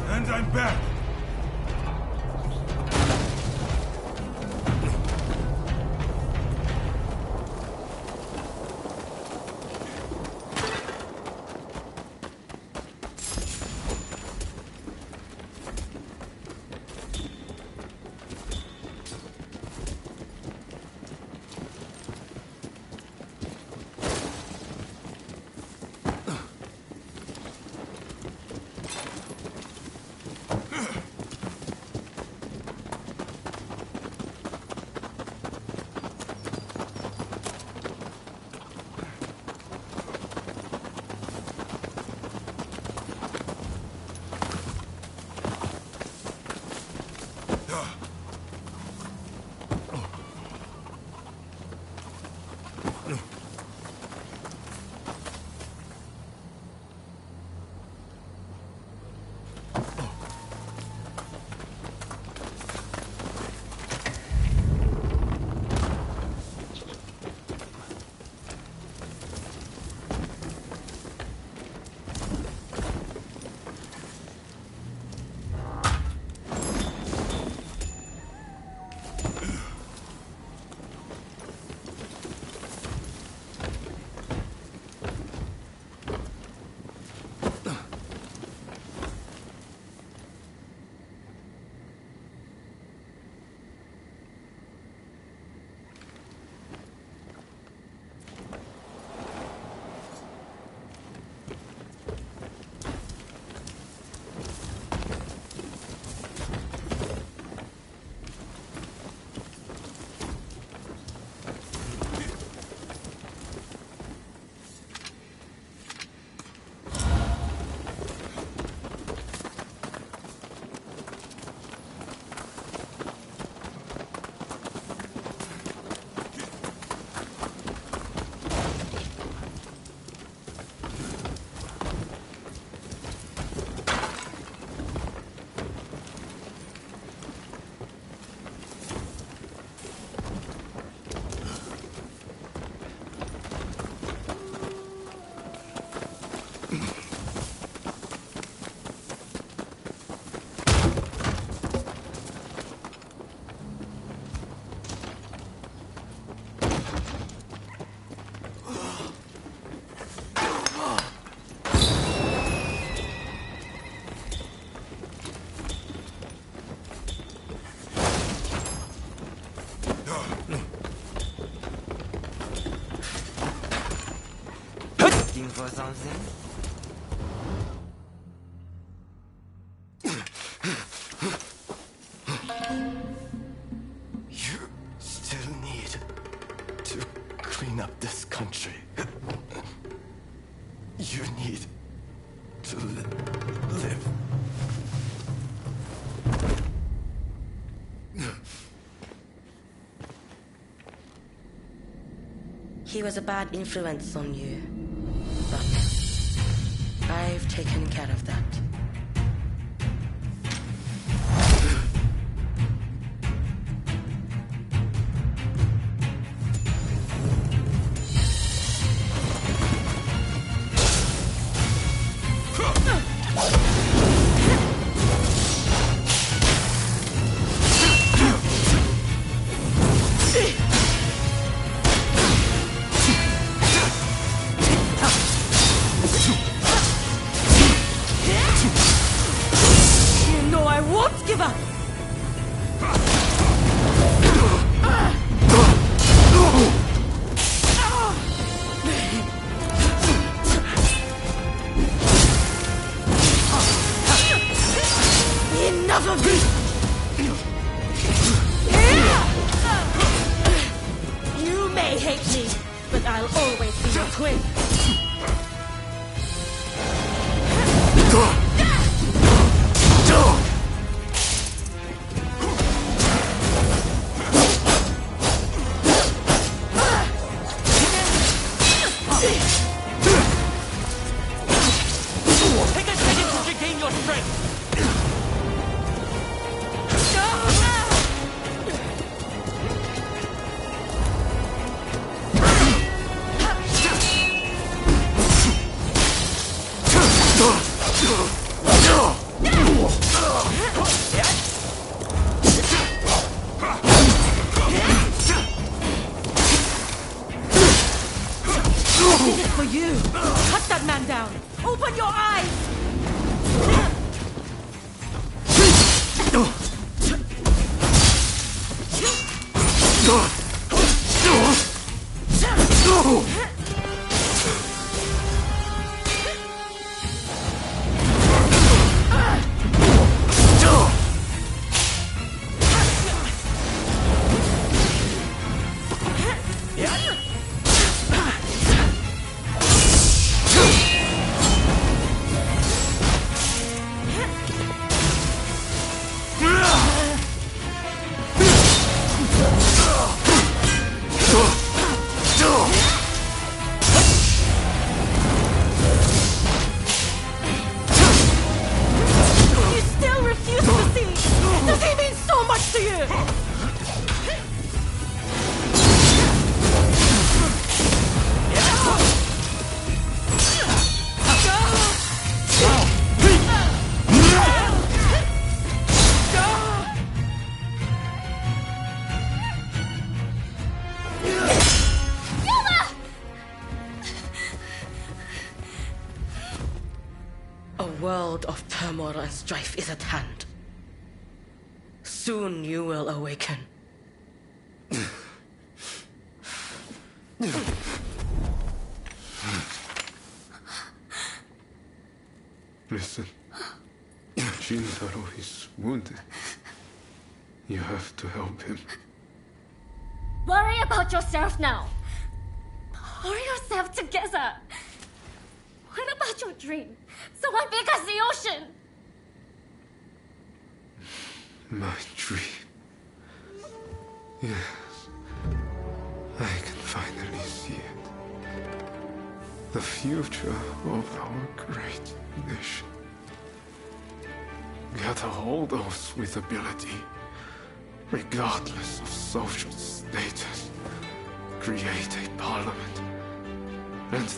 Speaker 1: And I'm back.
Speaker 22: for something?
Speaker 11: You still need to clean up this country. You need to live.
Speaker 9: He was a bad influence on you, but I've taken care of that. You may hate me, but I'll always be your twin.
Speaker 22: Take a second to regain your strength.
Speaker 9: This is for you. Cut that man down. Open your eyes. You still refuse to see. Does he mean so much to you? A world of turmoil and strife is at hand. Soon you will awaken.
Speaker 14: Listen, Shintaro is wounded. You have to help him.
Speaker 19: Worry about yourself now. Pull yourself together. What about your dream? So one big as the ocean.
Speaker 14: My dream. Yes. I can finally see it. The future of our great nation. Gather all those with ability, regardless of social status. Create a parliament. And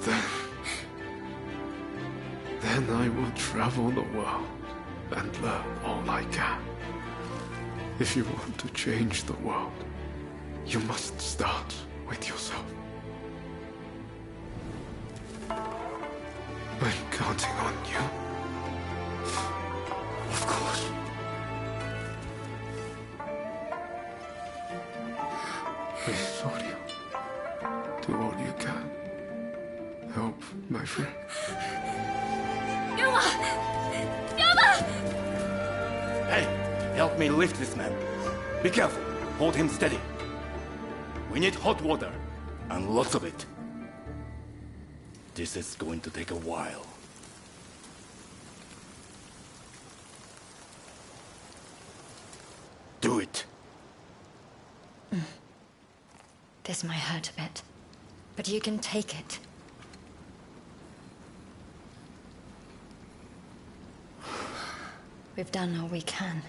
Speaker 14: then I will travel the world and learn all I can. If you want to change the world, you must start with yourself. I'm counting on you. Of course. Please, Soryu, do all you can. Help my friend.
Speaker 19: Ryoma! Ryoma!
Speaker 11: Hey, help me lift this man. Be careful. Hold him steady. We need hot water. And lots of it. This is going to take a while. Do it.
Speaker 6: This might hurt a bit, but you can take it. We've done all we can.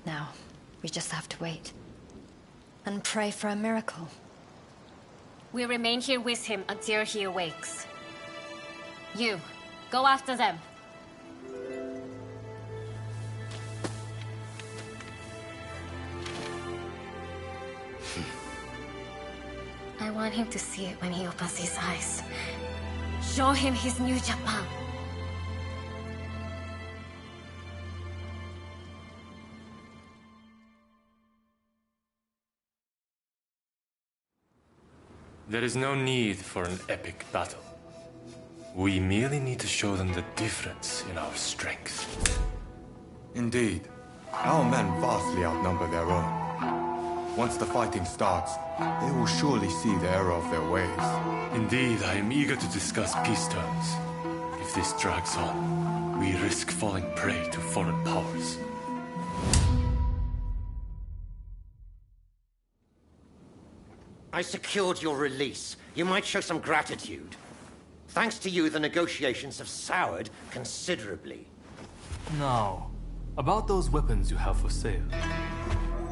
Speaker 6: Now, we just have to wait. And pray for a miracle.
Speaker 19: We remain here with him until he awakes. You, go after them. I want him to see it when he opens his eyes. Show him his new Japan.
Speaker 13: There is no need for an epic battle. We merely need to show them the difference in our strength.
Speaker 4: Indeed. Our men vastly outnumber their own. Once the fighting starts, they will surely see the error of their ways.
Speaker 13: Indeed, I am eager to discuss peace terms. If this drags on, we risk falling prey to foreign powers.
Speaker 17: I secured your release. You might show some gratitude. Thanks to you, the negotiations have soured considerably.
Speaker 8: Now, about those weapons you have for sale.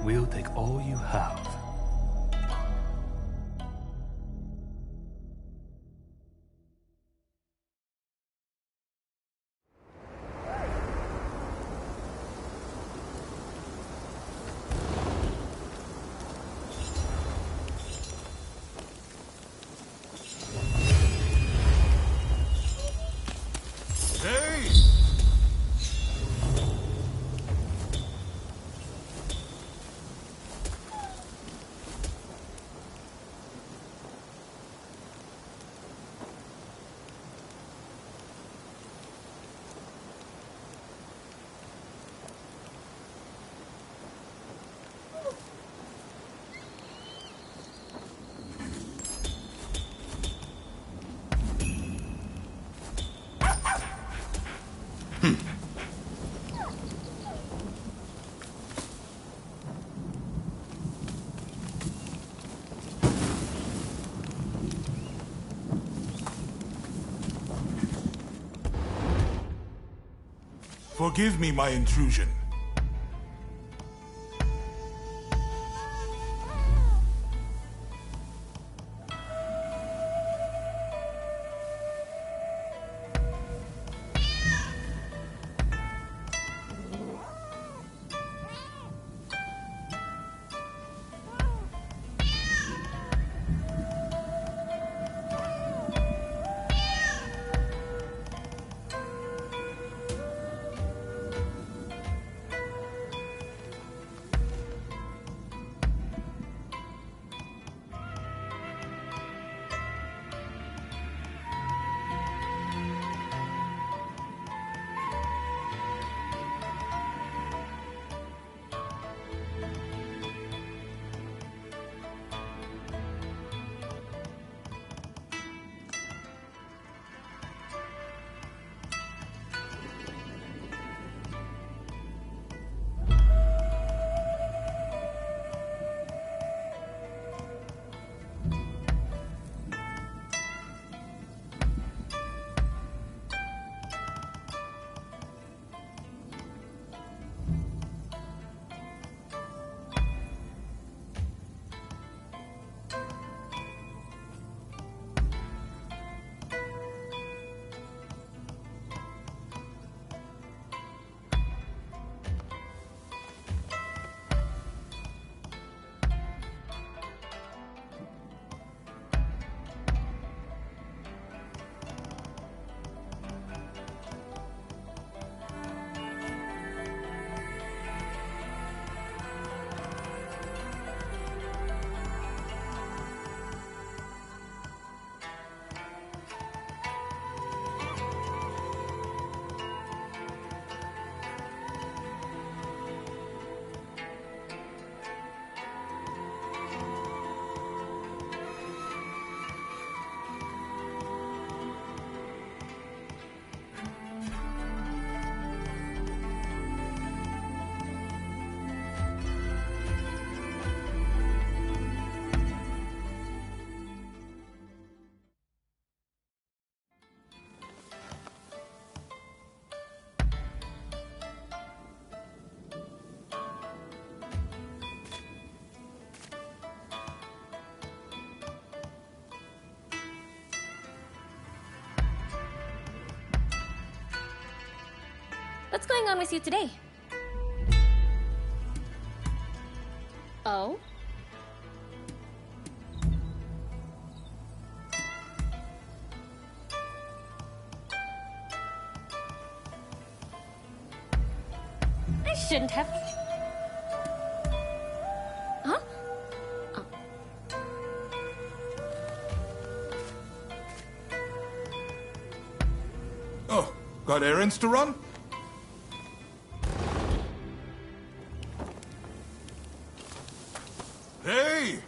Speaker 8: We'll take all you have.
Speaker 16: Forgive me my intrusion.
Speaker 19: What's going on with you today? Oh? I shouldn't have. Huh? Oh.
Speaker 1: Oh, got errands to run? Hey!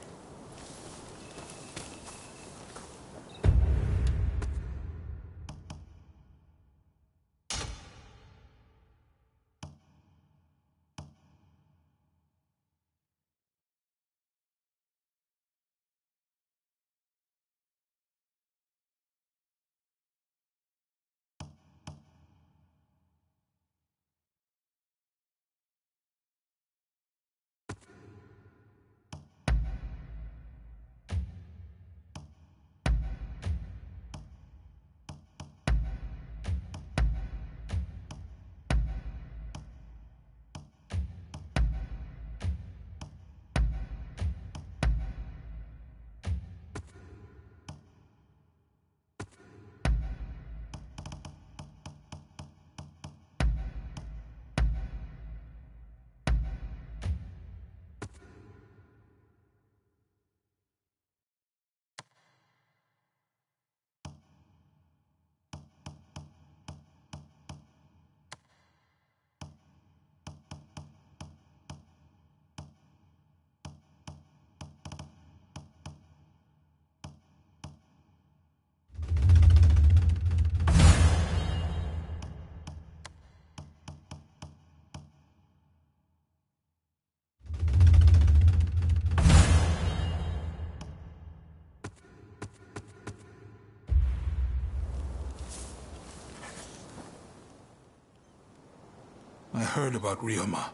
Speaker 1: I heard about Ryoma.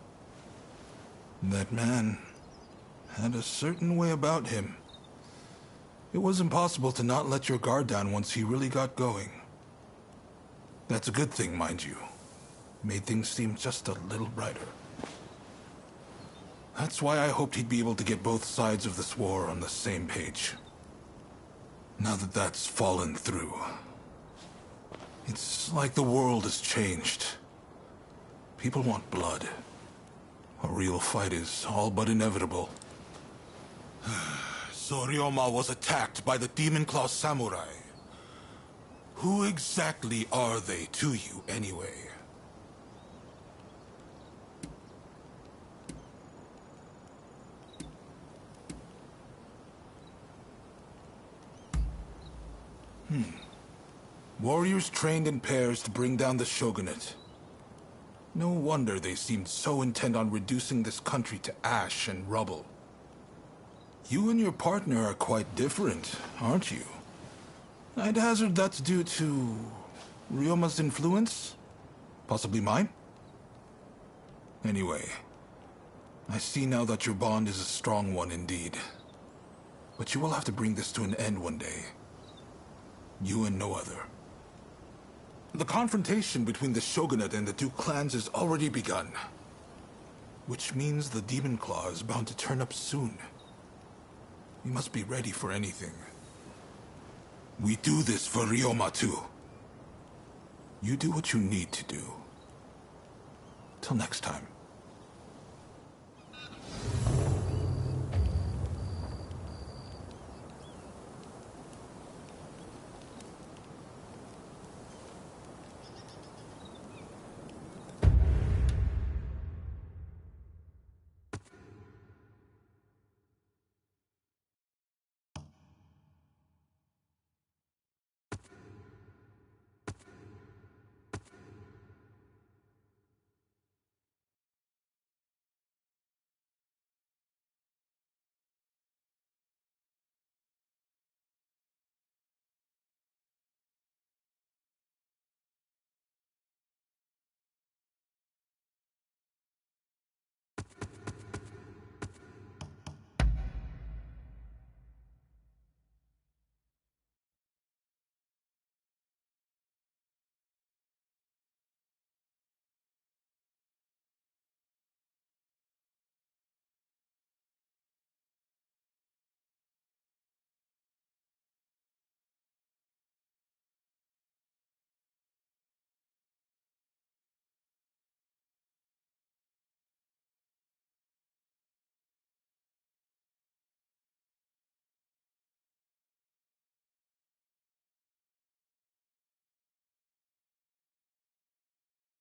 Speaker 1: That man had a certain way about him. It was impossible to not let your guard down once he really got going. That's a good thing, mind you. Made things seem just a little brighter. That's why I hoped he'd be able to get both sides of this war on the same page. Now that that's fallen through, it's like the world has changed. People want blood. A real fight is all but inevitable. So Ryoma was attacked by the Demon Claw Samurai. Who exactly are they to you, anyway? Warriors trained in pairs to bring down the shogunate. No wonder they seemed so intent on reducing this country to ash and rubble. You and your partner are quite different, aren't you? I'd hazard that's due to Ryoma's influence? Possibly mine? Anyway, I see now that your bond is a strong one indeed. But you will have to bring this to an end one day. You and no other. The confrontation between the shogunate and the two clans has already begun. Which means the Demon Claw is bound to turn up soon. You must be ready for anything. We do this for Ryoma too. You do what you need to do. Till next time.